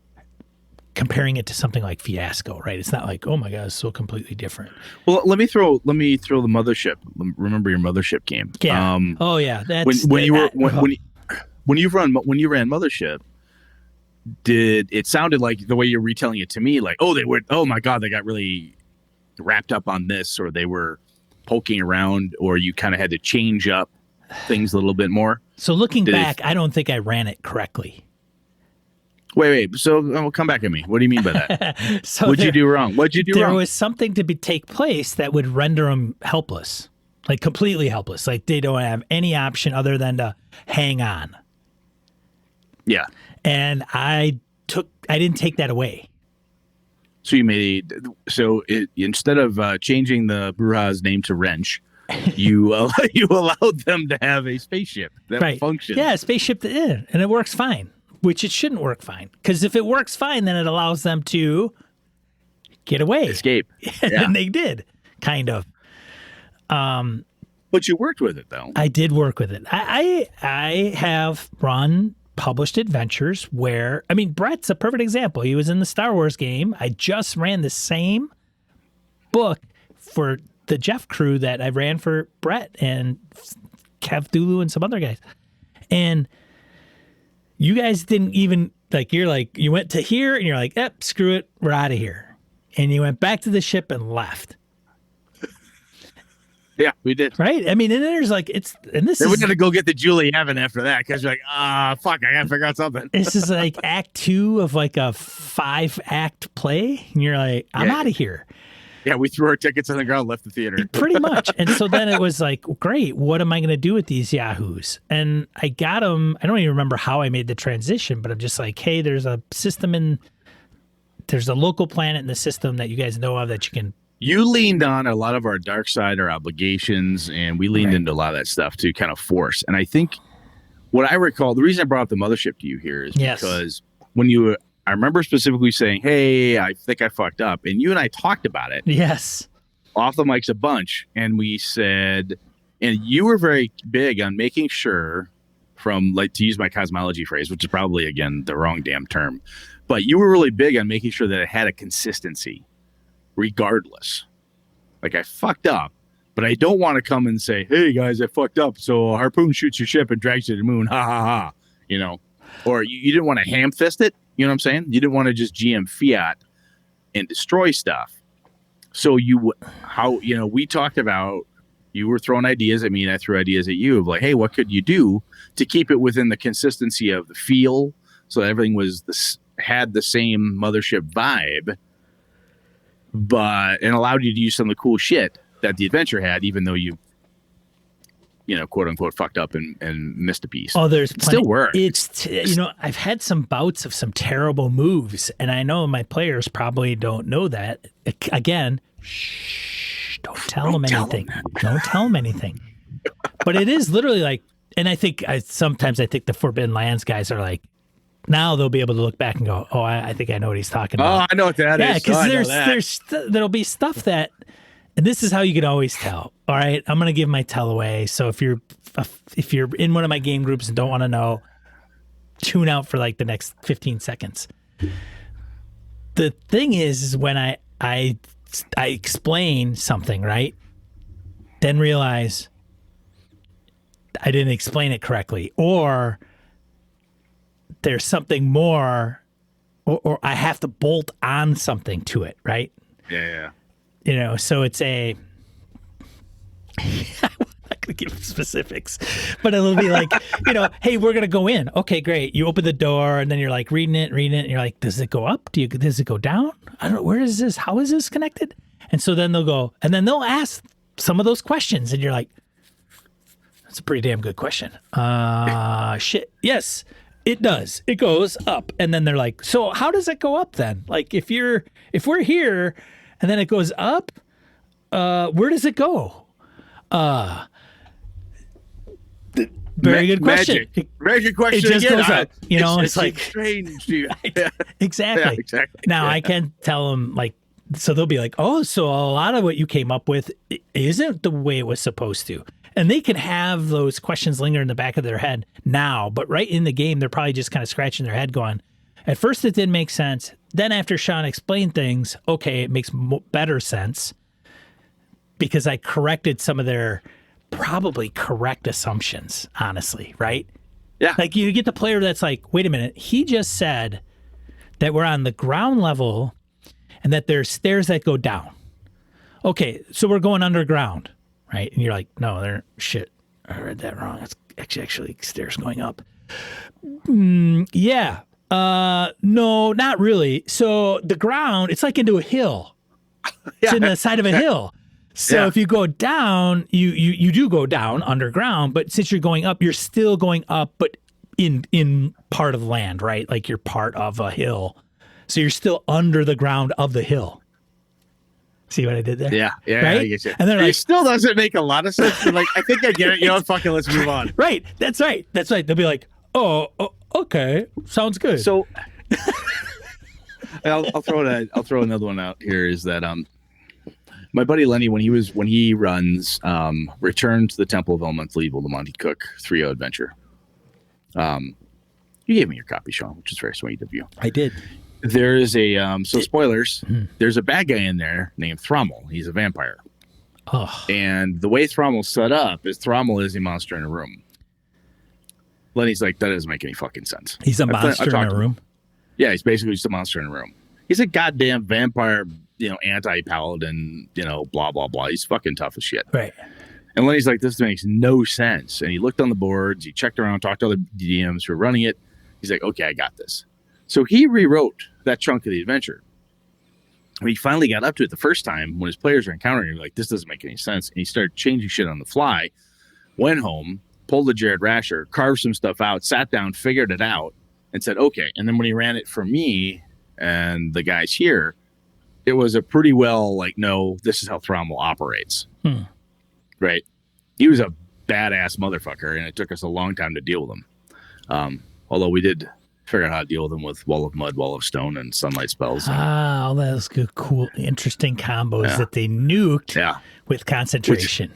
comparing it to something like Fiasco, right? It's not like, oh my god, it's so completely different. Well, let me throw the Mothership. Remember your Mothership game? Yeah. Oh yeah. When you ran Mothership, it sounded like the way you're retelling it to me, like, oh my god, they got really wrapped up on this, or they were poking around, or you kind of had to change up things a little bit more. So looking back, I don't think I ran it correctly. Wait. So come back at me. What do you mean by that? What'd you do wrong? There was something to take place that would render them helpless, like completely helpless. Like they don't have any option other than to hang on. Yeah. And I didn't take that away. So instead of changing the Bruja's name to Wrench, you allowed them to have a spaceship that functions. Yeah, a spaceship and it works fine. Which it shouldn't work fine, because if it works fine, then it allows them to get away, escape, and they did, kind of. But you worked with it, though. I did work with it. I have run published adventures where, I mean, Brett's a perfect example. He was in the Star Wars game. I just ran the same book for the Jeff crew that I ran for Brett and Kev Thulu and some other guys, and you guys didn't even, you went to here and you're like, screw it, we're out of here. And you went back to the ship and left. Yeah, we did. Right? I mean, and then there's then we're going to go get the Julie Evan after that, because you're like, fuck, I got to figure out something. This is like act 2 of like a 5-act play. And you're like, I'm out of here. Yeah, we threw our tickets on the ground, left the theater. Pretty much. And so then it was like, great, what am I going to do with these yahoos? And I got them. I don't even remember how I made the transition, but I'm just like, hey, there's a system there's a local planet in the system that you guys know of that you can. You leaned on a lot of our dark side, our obligations, and we leaned into a lot of that stuff to kind of force. And I think what I recall, the reason I brought up the Mothership to you here is because I remember specifically saying, hey, I think I fucked up. And you and I talked about it. Yes. Off the mics a bunch. And we said, and you were very big on making sure from, like, to use my cosmology phrase, which is probably, again, the wrong damn term. But you were really big on making sure that it had a consistency regardless. Like, I fucked up, but I don't want to come and say, hey, guys, I fucked up. So Harpoon shoots your ship and drags you to the moon. Ha, ha, ha. Or you didn't want to ham fist it. You know what I'm saying? You didn't want to just GM fiat and destroy stuff. So we talked about, you were throwing ideas at me and I threw ideas at you of like, hey, what could you do to keep it within the consistency of the feel, so that everything had the same Mothership vibe, and allowed you to use some of the cool shit that the adventure had, even though you quote unquote fucked up and missed a piece. Oh, there's it still works. It's I've had some bouts of some terrible moves, and I know my players probably don't know that. Again, shh, don't tell them anything. Don't tell them anything. But it is literally like, and sometimes I think the Forbidden Lands guys are like, now they'll be able to look back and go, oh, I think I know what he's talking about. Oh, I know what that is. Yeah, because there'll be stuff that, and this is how you can always tell. All right, I'm gonna give my tell away. So if you're in one of my game groups and don't want to know, tune out for like the next 15 seconds. The thing is when I explain something, right, then realize I didn't explain it correctly, or there's something more, or I have to bolt on something to it, right? Yeah. So it's a, I'm not going to give specifics, but it'll be like, hey, we're going to go in. Okay, great. You open the door and then you're like reading it. And you're like, does it go up? Does it go down? I don't know. Where is this? How is this connected? And so then they'll go, and then they'll ask some of those questions. And you're like, that's a pretty damn good question. Shit. Yes, it does. It goes up. And then they're like, so how does it go up then? Like if we're here and then it goes up, where does it go? Very good question. Magic question. It just again. goes up. It's like strange. Exactly. Yeah, exactly. Now I can tell them like, so they'll be like, oh, so a lot of what you came up with isn't the way it was supposed to. And they can have those questions linger in the back of their head now, but right in the game, they're probably just kind of scratching their head going, at first it didn't make sense. Then after Sean explained things, okay, it makes better sense because I corrected some of their probably correct assumptions, honestly, right? Yeah. Like you get the player that's like, wait a minute, he just said that we're on the ground level and that there's stairs that go down. Okay, so we're going underground, right? And you're like, no, they're shit. I read that wrong. It's actually stairs going up. Yeah. No, not really. So the ground, it's like into a hill. It's in the side of a hill. So if you go down, you do go down underground, but since you're going up, you're still going up, but in part of land, right? Like you're part of a hill. So you're still under the ground of the hill. See what I did there? Yeah, right? I get you. And they're like, it still doesn't make a lot of sense. But like, I think I get it. Fucking let's move on. Right. That's right. They'll be like, oh okay, sounds good. So I'll throw another one out here. Is that my buddy Lenny, when he runs Return to the Temple of Elemental Evil, the Monty Cook 3.0 adventure. You gave me your copy, Sean, which is very sweet of you. I did. There is a spoilers. There's a bad guy in there named Thrommel. He's a vampire. Oh. And the way Thromel's set up is Thrommel is a monster in a room. Lenny's like, that doesn't make any fucking sense. He's a monster in a room? Yeah, he's basically just a monster in a room. He's a goddamn vampire, anti-paladin, blah, blah, blah. He's fucking tough as shit. Right. And Lenny's like, this makes no sense. And he looked on the boards, he checked around, talked to other DMs who were running it. He's like, okay, I got this. So he rewrote that chunk of the adventure. When he finally got up to it the first time, when his players were encountering him, like, this doesn't make any sense. And he started changing shit on the fly, went home, pulled the Jared Rascher, carved some stuff out, sat down, figured it out, and said, okay. And then when he ran it for me and the guys here, it was a pretty well, like, no, this is how Thrommel operates. Right? He was a badass motherfucker, and it took us a long time to deal with him. Although we did figure out how to deal with him with Wall of Mud, Wall of Stone, and Sunlight spells. All those good, cool, interesting combos that they nuked with concentration.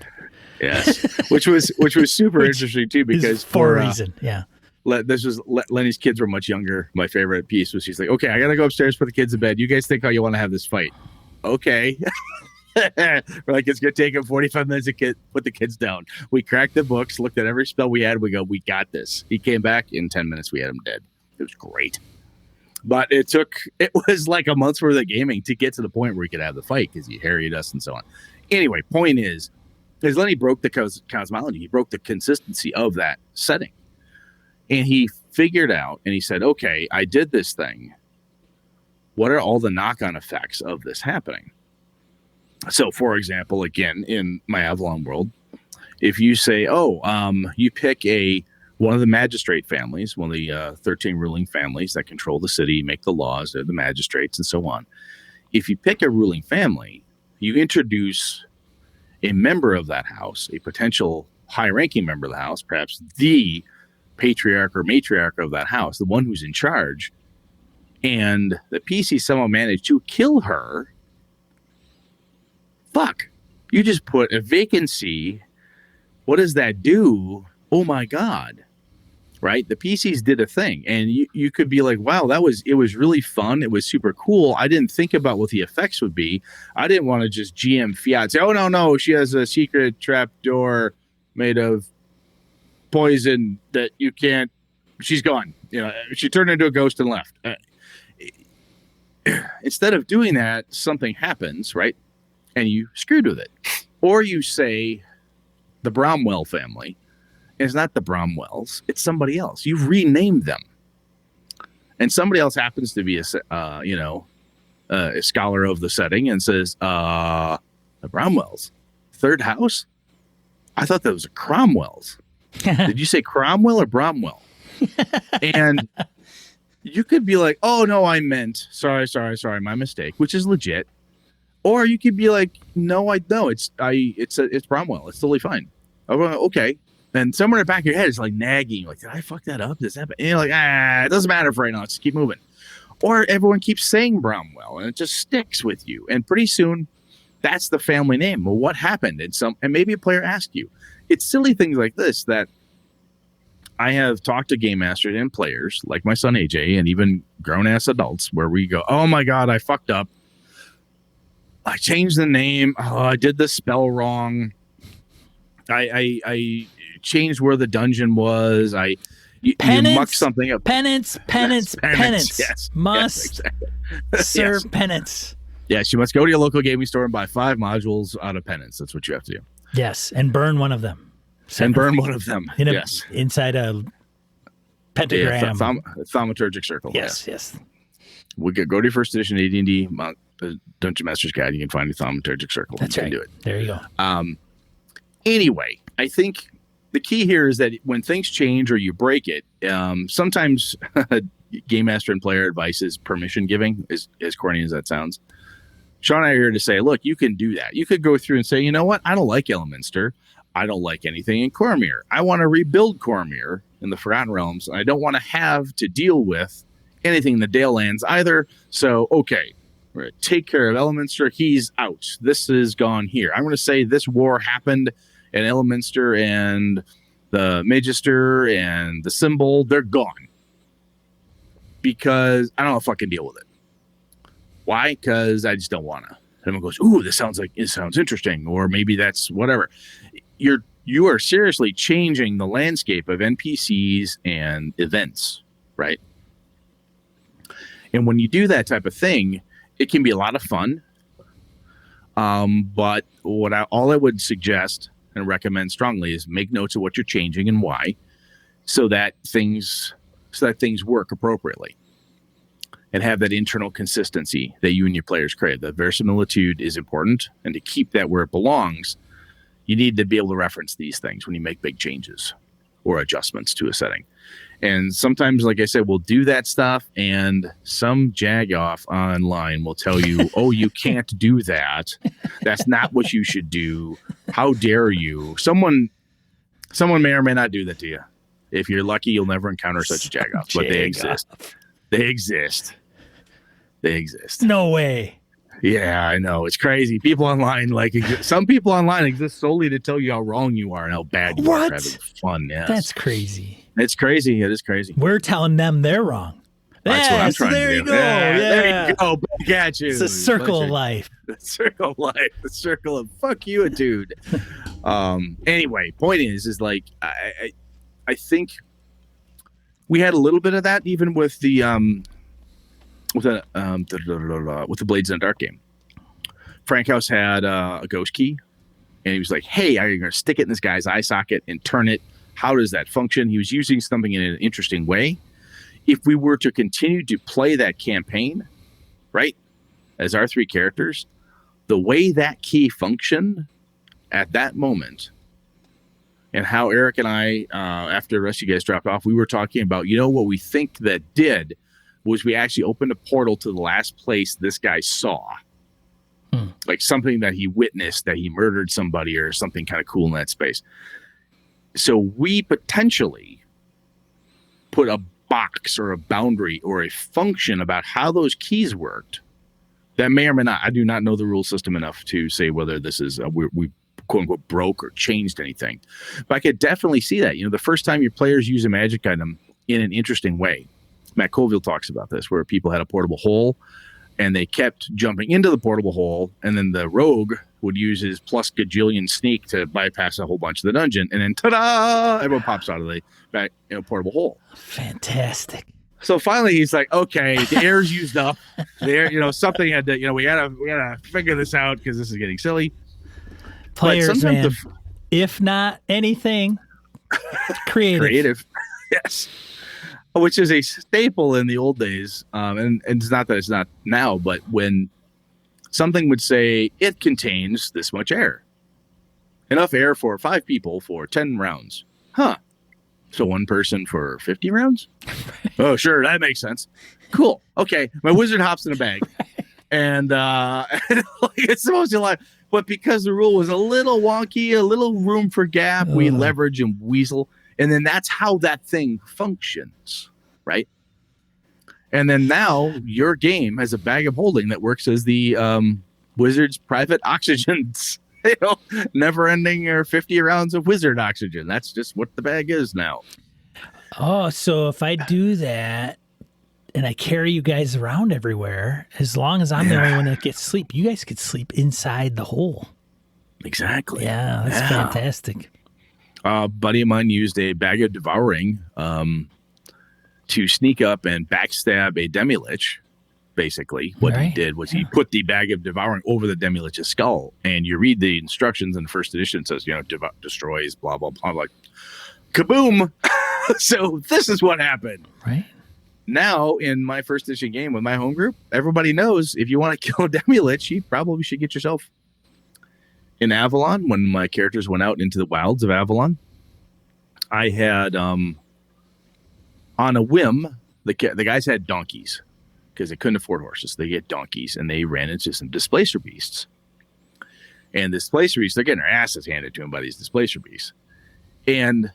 Yes, which was super interesting too, because for a reason, this was Lenny's kids were much younger. My favorite piece was she's like, okay, I gotta go upstairs, put the kids in bed. You guys think how you want to have this fight? Okay. We're like, it's gonna take him 45 minutes to put the kids down. We cracked the books, looked at every spell we had. We go, we got this. He came back in 10 minutes. We had him dead. It was great. But it was like a month's worth of gaming to get to the point where we could have the fight because he harried us and so on. Anyway, point is Lenny broke the cosmology. He broke the consistency of that setting. And he figured out, and he said, okay, I did this thing. What are all the knock-on effects of this happening? So, for example, again, in my Avalon world, if you say, you pick one of the magistrate families, one of the 13 ruling families that control the city, make the laws, they're the magistrates, and so on. If you pick a ruling family, you introduce a member of that house, a potential high-ranking member of the house, perhaps the patriarch or matriarch of that house, the one who's in charge, and the PC somehow managed to kill her. Fuck. You just put a vacancy. What does that do? Oh my God. Right? The PCs did a thing. And you could be like, wow, it was really fun. It was super cool. I didn't think about what the effects would be. I didn't want to just GM fiat say, oh, no, she has a secret trap door made of poison that you can't, she's gone. She turned into a ghost and left. Instead of doing that, something happens, right? And you screwed with it. Or you say the Bromwell family. It's not the Bromwells. It's somebody else. You've renamed them. And somebody else happens to be a scholar of the setting and says, the Bromwells. Third house? I thought that was a Cromwells. Did you say Cromwell or Bromwell? And you could be like, oh, no, I meant, sorry, my mistake, which is legit. Or you could be like, no, it's Bromwell. It's totally fine. Okay. And somewhere in the back of your head is like nagging, like, did I fuck that up? Does that happen? And you're like, it doesn't matter for right now. Let's keep moving. Or everyone keeps saying Bromwell and it just sticks with you. And pretty soon that's the family name. Well, what happened? And maybe a player asked you. It's silly things like this that I have talked to game masters and players like my son AJ and even grown ass adults where we go, oh my God, I fucked up. I changed the name. Oh, I did the spell wrong. I changed where the dungeon was. You mucked something up. Penance. Yes, must exactly. serve Yes. penance. Yes, you must go to your local gaming store and buy 5 modules out of penance. That's what you have to do. Yes, and burn one of them. Burn one of them. Yes. Inside a pentagram. Thaumaturgic circle. Yes. We could go to your first edition AD&D Dungeon Master's Guide. You can find a thaumaturgic circle. That's you right. Can do it. There you go. Anyway, I think the key here is that when things change or you break it, sometimes game master and player advice is permission giving, as corny as that sounds. Sean and I are here to say, look, you can do that. You could go through and say, you know what? I don't like Elminster. I don't like anything in Cormyr. I want to rebuild Cormyr in the Forgotten Realms. And I don't want to have to deal with anything in the Dale Lands either. So, okay, we're going to take care of Elminster. He's out. This is gone here. I'm going to say this war happened in Elminster and the Magister and the Symbol, they're gone. Because I don't know if I can deal with it. Why? Because I just don't want to. Everyone goes, ooh, it sounds interesting. Or maybe that's whatever. You are seriously changing the landscape of NPCs and events, right? And when you do that type of thing, it can be a lot of fun. But all I would suggest and recommend strongly is make notes of what you're changing and why, so that things work appropriately. And have that internal consistency that you and your players crave. The verisimilitude is important, and to keep that where it belongs, you need to be able to reference these things when you make big changes or adjustments to a setting. And sometimes, like I said, we'll do that stuff, and some jagoff online will tell you, oh, you can't do that. That's not what you should do. How dare you? Someone may or may not do that to you. If you're lucky, you'll never encounter such a jagoff, but they exist. They exist. No way. Yeah, I know. It's crazy. People online, some people online exist solely to tell you how wrong you are and how bad you are. Having fun. Yes. That's crazy. It's crazy. It is crazy. We're telling them they're wrong. That's what I'm trying to do. There you go. Yeah. There you go. Back at you. It's a circle of life. The circle of life. The circle of fuck you, dude. Anyway, point is like I think we had a little bit of that even with the with the Blades in the Dark game. Frank House had a ghost key, and he was like, hey, are you going to stick it in this guy's eye socket and turn it? How does that function? He was using something in an interesting way. If we were to continue to play that campaign, right, as our 3 characters, the way that key functioned at that moment, and how Eric and I, after the rest of you guys dropped off, we were talking about, what we think that did was we actually opened a portal to the last place this guy saw. Like something that he witnessed, that he murdered somebody or something kind of cool in that space. So we potentially put a box or a boundary or a function about how those keys worked that may or may not. I do not know the rule system enough to say whether this is we quote unquote broke or changed anything, but I could definitely see that. The first time your players use a magic item in an interesting way, Matt Colville talks about this, where people had a portable hole and they kept jumping into the portable hole, and then the rogue would use his plus gajillion sneak to bypass a whole bunch of the dungeon, and then ta-da! Everyone pops out of the back portable hole. Fantastic. So finally, he's like, "Okay, the air's used up. There, something had to. We gotta figure this out because this is getting silly." Players, man. If not anything, creative. Yes. Which is a staple in the old days. And it's not that it's not now, but when something would say it contains this much air, enough air for 5 people for 10 rounds. Huh. So 1 person for 50 rounds? Oh, sure. That makes sense. Cool. Okay. My wizard hops in a bag. And it's supposed to lie. But because the rule was a little wonky, a little room for gap, we leverage and weasel. And then that's how that thing functions, right? And then now your game has a bag of holding that works as the wizard's private oxygens, never ending or 50 rounds of wizard oxygen. That's just what the bag is now. Oh, so if I do that and I carry you guys around everywhere, as long as I'm the only one that gets sleep, you guys could sleep inside the hole. Exactly. Yeah, that's fantastic. A buddy of mine used a bag of devouring to sneak up and backstab a demi-lich. Basically, what he did was he put the bag of devouring over the demi-lich's skull. And you read the instructions in the first edition, it says, destroys, blah, blah, blah. Like, kaboom! So this is what happened. Right. Now, in my first edition game with my home group, everybody knows if you want to kill a demi-lich, you probably should get yourself. In Avalon, when my characters went out into the wilds of Avalon, I had, on a whim, the guys had donkeys because they couldn't afford horses. They get donkeys, and they ran into some displacer beasts. And displacer beasts, they're getting their asses handed to them by these displacer beasts. And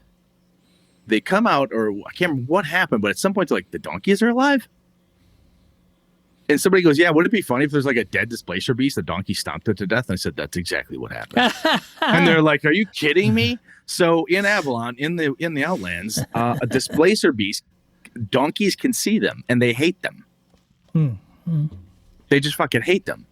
they come out, or I can't remember what happened, but at some point, they're like, the donkeys are alive? And somebody goes, yeah, would it be funny if there's like a dead displacer beast, the donkey stomped it to death? And I said, that's exactly what happened. And they're like, are you kidding me? So in Avalon, in the Outlands, a displacer beast, donkeys can see them and they hate them. They just fucking hate them.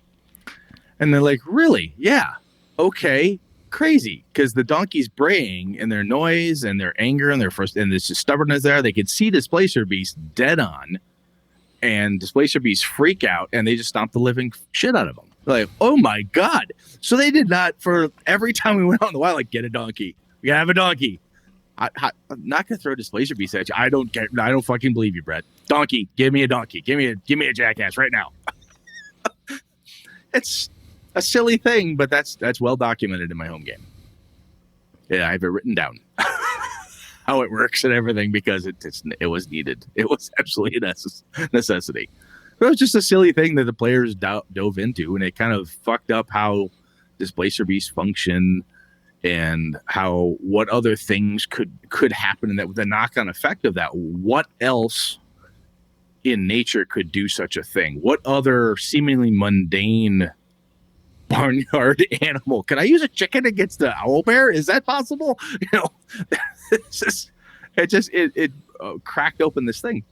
And they're like, really? Yeah. Okay. Crazy. Because the donkey's braying and their noise and their anger and and this stubbornness there, they could see displacer beast dead on. And displacer beasts freak out, and they just stomp the living shit out of them. They're like, oh my god! So they did not, for every time we went out in the wild, like, get a donkey. We gotta have a donkey. I'm not gonna throw displacer beasts at you. I don't fucking believe you, Brett. Donkey, give me a donkey. Give me a jackass right now. It's a silly thing, but that's well documented in my home game. Yeah, I have it written down. How it works and everything, because it was needed. It was absolutely a necessity. It was just a silly thing that the players dove into, and it kind of fucked up how displacer beasts function and what other things could happen, and that the knock-on effect of that. What else in nature could do such a thing? What other seemingly mundane barnyard animal? Can I use a chicken against the owl bear? Is that possible? It cracked open this thing,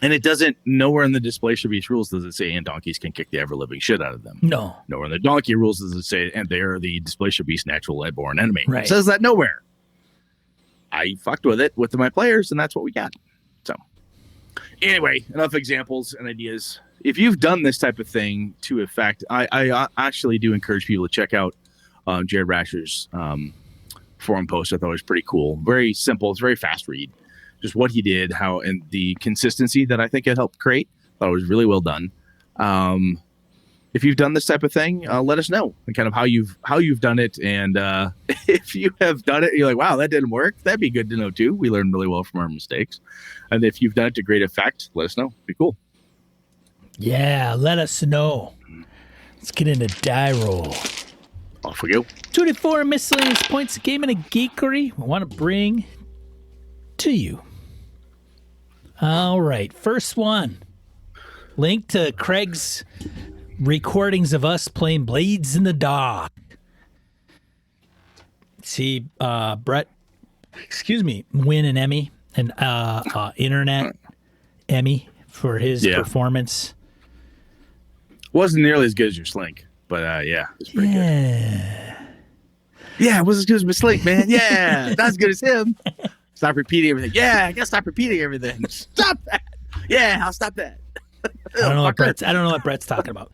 and it doesn't. Nowhere in the displacer beast rules does it say and donkeys can kick the ever living shit out of them. No. Nowhere in the donkey rules does it say and they are the displacer beast natural born enemy. Right. It says that nowhere. I fucked with it with my players, and that's what we got. So anyway, enough examples and ideas. If you've done this type of thing to effect, I actually do encourage people to check out Jared Rascher's forum post. I thought it was pretty cool. Very simple. It's a very fast read. Just what he did, how, and the consistency that I think it helped create. I thought it was really well done. if you've done this type of thing, let us know and kind of how you've done it. And if you have done it, you're like, wow, that didn't work. That'd be good to know too. We learn really well from our mistakes. And if you've done it to great effect, let us know. Be cool. Yeah, let us know. Let's get into die roll. Off we go. 24 miscellaneous points of gaming and geekery we want to bring to you. All right, first one. Link to Craig's recordings of us playing Blades in the Dark. See, Brett, win an Emmy, an internet Emmy for his performance. Wasn't nearly as good as your Slink, but yeah, it was pretty good. Yeah, it wasn't as good as my Slink, man. Yeah, not as good as him. Stop repeating everything. Yeah, I gotta stop repeating everything. Stop that. Yeah, I'll stop that. I don't know what Brett's talking about.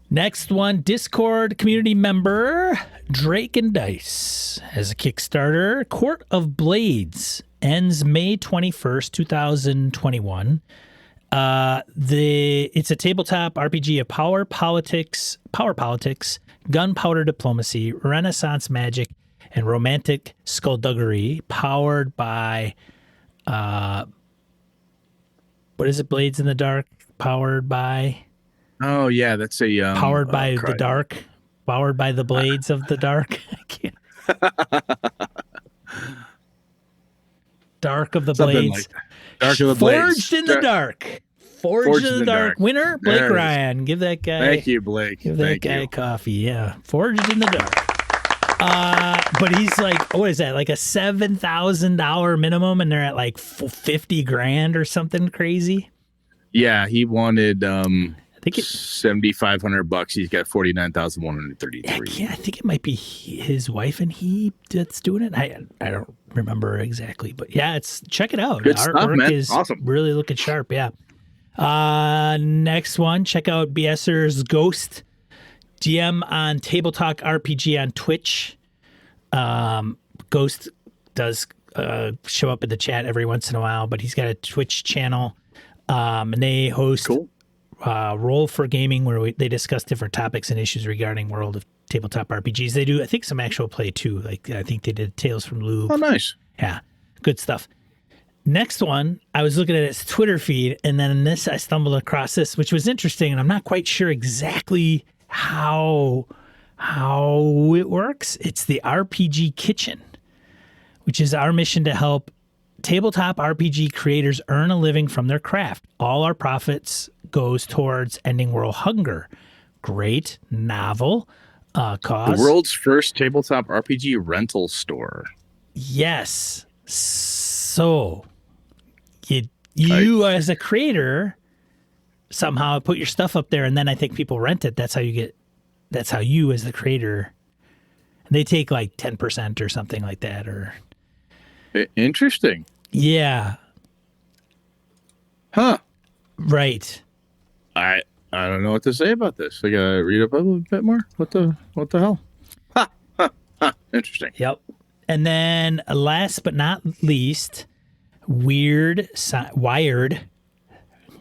Next one, Discord community member Drake and Dice has a Kickstarter. Court of Blades ends May 21st, 2021. It's a tabletop RPG of power politics, gunpowder diplomacy, Renaissance magic, and romantic skullduggery, powered by what is it? Blades in the Dark, powered by. Oh yeah, that's a powered by the dark, powered by the blades of the dark. I can't. Dark of the Something Blades. like that. Dark of the Blades. Forged in the Dark. Forged in the dark. Winner, Blake Ryan. Give that guy. Thank you, Blake. Give that guy coffee. Yeah. Forged in the Dark. But he's like, what is that? Like a $7,000 minimum, and they're at like $50,000 or something crazy. Yeah, he wanted I think $7,500. He's got 49,133. I think it might be his wife and he that's doing it. I don't remember exactly, but yeah, check it out. Good stuff, man. Is awesome. Really looking sharp. Yeah. Next one, check out BSer's Ghost GM on Table Talk RPG on Twitch. Ghost does show up in the chat every once in a while, but he's got a Twitch channel, and they host Roll for Gaming, where they discuss different topics and issues regarding world of tabletop RPGs. They do, I think, some actual play too. Like I think they did Tales from Loop. Oh, nice. Yeah, good stuff. Next one, I was looking at his Twitter feed, and then I stumbled across this, which was interesting, and I'm not quite sure exactly how it works. It's the RPG Kitchen, which is our mission to help tabletop RPG creators earn a living from their craft. All our profits goes towards ending world hunger. Great novel cause. The world's first tabletop RPG rental store. Yes. So you as a creator somehow put your stuff up there, and then I think people rent it. That's how you as the creator, they take like 10% or something like that. Or interesting. Yeah. Huh. Right. I don't know what to say about this. I gotta read up a little bit more. What the hell? Ha. Interesting. Yep. And then last but not least, Wired.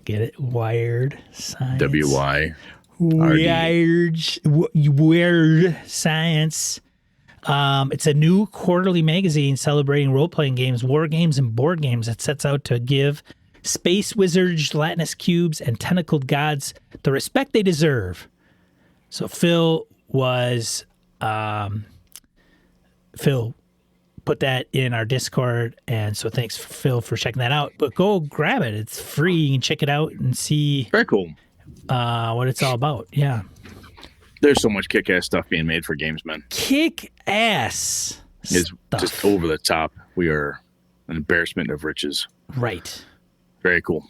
Get it? Wired Science. WY. Weird Science. It's a new quarterly magazine celebrating role-playing games, war games, and board games that sets out to give space wizards, gelatinous cubes, and tentacled gods the respect they deserve. So Phil put that in our Discord, and so thanks, Phil, for checking that out. But go grab it; it's free. You can check it out and see. Very cool. What it's all about. Yeah. There's so much kick-ass stuff being made for games, man. Kick-ass It's stuff. just over the top. We are an embarrassment of riches. Right. Very cool.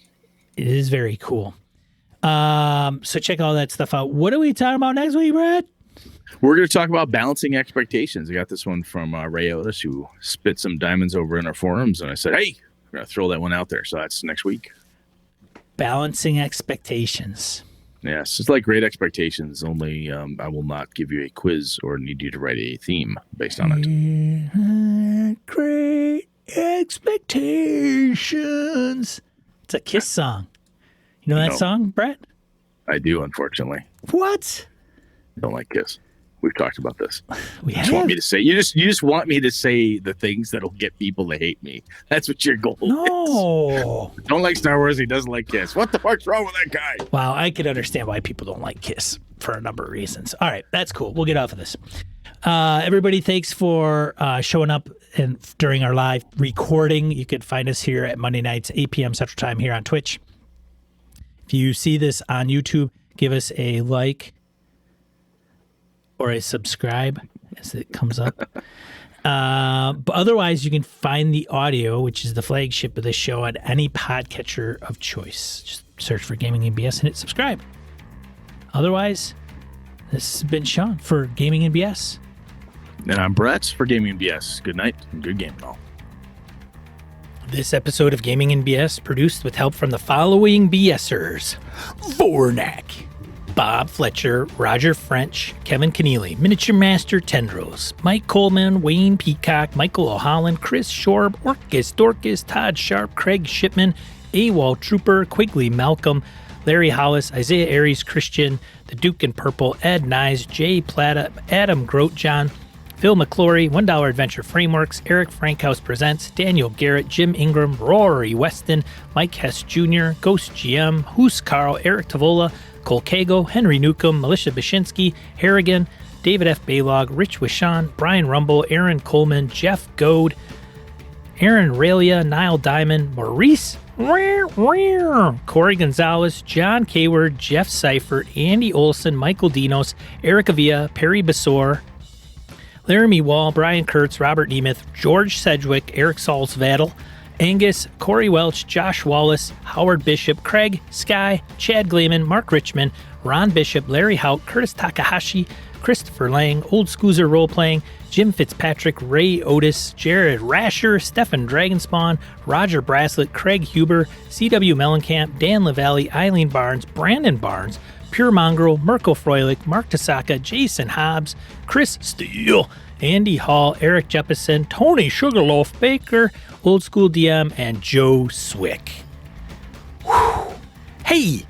It is very cool. So check all that stuff out. What are we talking about next week, Brad? We're going to talk about balancing expectations. I got this one from Ray Otis, who spit some diamonds over in our forums, and I said, hey, we're going to throw that one out there. So that's next week. Balancing expectations. Yes, it's like Great Expectations, only I will not give you a quiz or need you to write a theme based on it. Great Expectations. It's a Kiss song. You know that song, Brett? I do, unfortunately. What? Don't like Kiss. We've talked about this. We You just want have? me to say. You just want me to say the things that'll get people to hate me. That's what your goal is. No. Don't like Star Wars. He doesn't like Kiss. What the fuck's wrong with that guy? Wow, I could understand why people don't like Kiss for a number of reasons. All right, that's cool. We'll get off of this. Everybody, thanks for showing up and during our live recording. You can find us here at Monday nights, 8 p.m. Central Time here on Twitch. If you see this on YouTube, give us a like or a subscribe as it comes up. But otherwise, you can find the audio, which is the flagship of the show, on any podcatcher of choice. Just search for Gaming NBS and hit subscribe. Otherwise, this has been Sean for Gaming NBS. And I'm Brett for Gaming BS. Good night and good game, all. This episode of Gaming NBS produced with help from the following BSers: Vornak, Bob Fletcher, Roger French, Kevin Keneally, Miniature Master Tendrils, Mike Coleman, Wayne Peacock, Michael O'Holland, Chris Shorb, Orcus Dorcas, Todd Sharp, Craig Shipman, AWOL Trooper, Quigley Malcolm, Larry Hollis, Isaiah Aries Christian, The Duke in Purple, Ed Nyes, Jay Plata, Adam Grotejohn, Phil McClory, $1 Adventure Frameworks, Eric Frankhouse Presents, Daniel Garrett, Jim Ingram, Rory Weston, Mike Hess Jr., Ghost GM, Hoos Carl, Eric Tavola, Cole Kago, Henry Newcomb, Militia Bashinsky, Harrigan, David F. Baylog, Rich Wishan, Brian Rumble, Aaron Coleman, Jeff Goad, Aaron Ralia, Niall Diamond, Maurice, Corey Gonzalez, John Kayward, Jeff Seifert, Andy Olson, Michael Dinos, Eric Avia, Perry Basor, Laramie Wall, Brian Kurtz, Robert Nemeth, George Sedgwick, Eric Salzvadel, Angus, Corey Welch, Josh Wallace, Howard Bishop, Craig, Sky, Chad Gleeman, Mark Richmond, Ron Bishop, Larry Hout, Curtis Takahashi, Christopher Lang, Old Scoozer Roleplaying, Jim Fitzpatrick, Ray Otis, Jared Rascher, Stefan Dragonspawn, Roger Braslett, Craig Huber, C.W. Mellencamp, Dan LaValle, Eileen Barnes, Brandon Barnes, Pure Mongrel, Mirko Froelich, Mark Tasaka, Jason Hobbs, Chris Steele, Andy Hall, Eric Jeppesen, Tony Sugarloaf Baker, Old School DM, and Joe Swick. Whew. Hey, you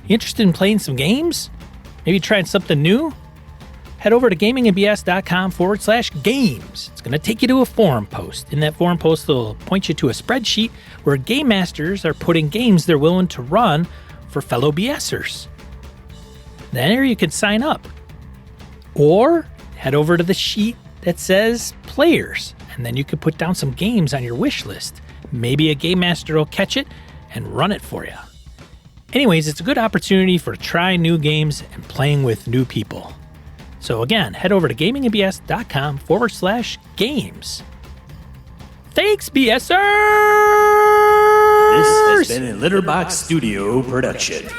interested in playing some games? Maybe trying something new? Head over to gamingnbs.com/games. It's going to take you to a forum post. In that forum post, it'll point you to a spreadsheet where game masters are putting games they're willing to run for fellow BSers. Then here you can sign up. Or head over to the sheet that says players, and then you can put down some games on your wish list. Maybe a game master will catch it and run it for you. Anyways, it's a good opportunity for trying new games and playing with new people. So again, head over to gamingnbs.com/games. Thanks, BSers! This has been a Litterbox Studio production.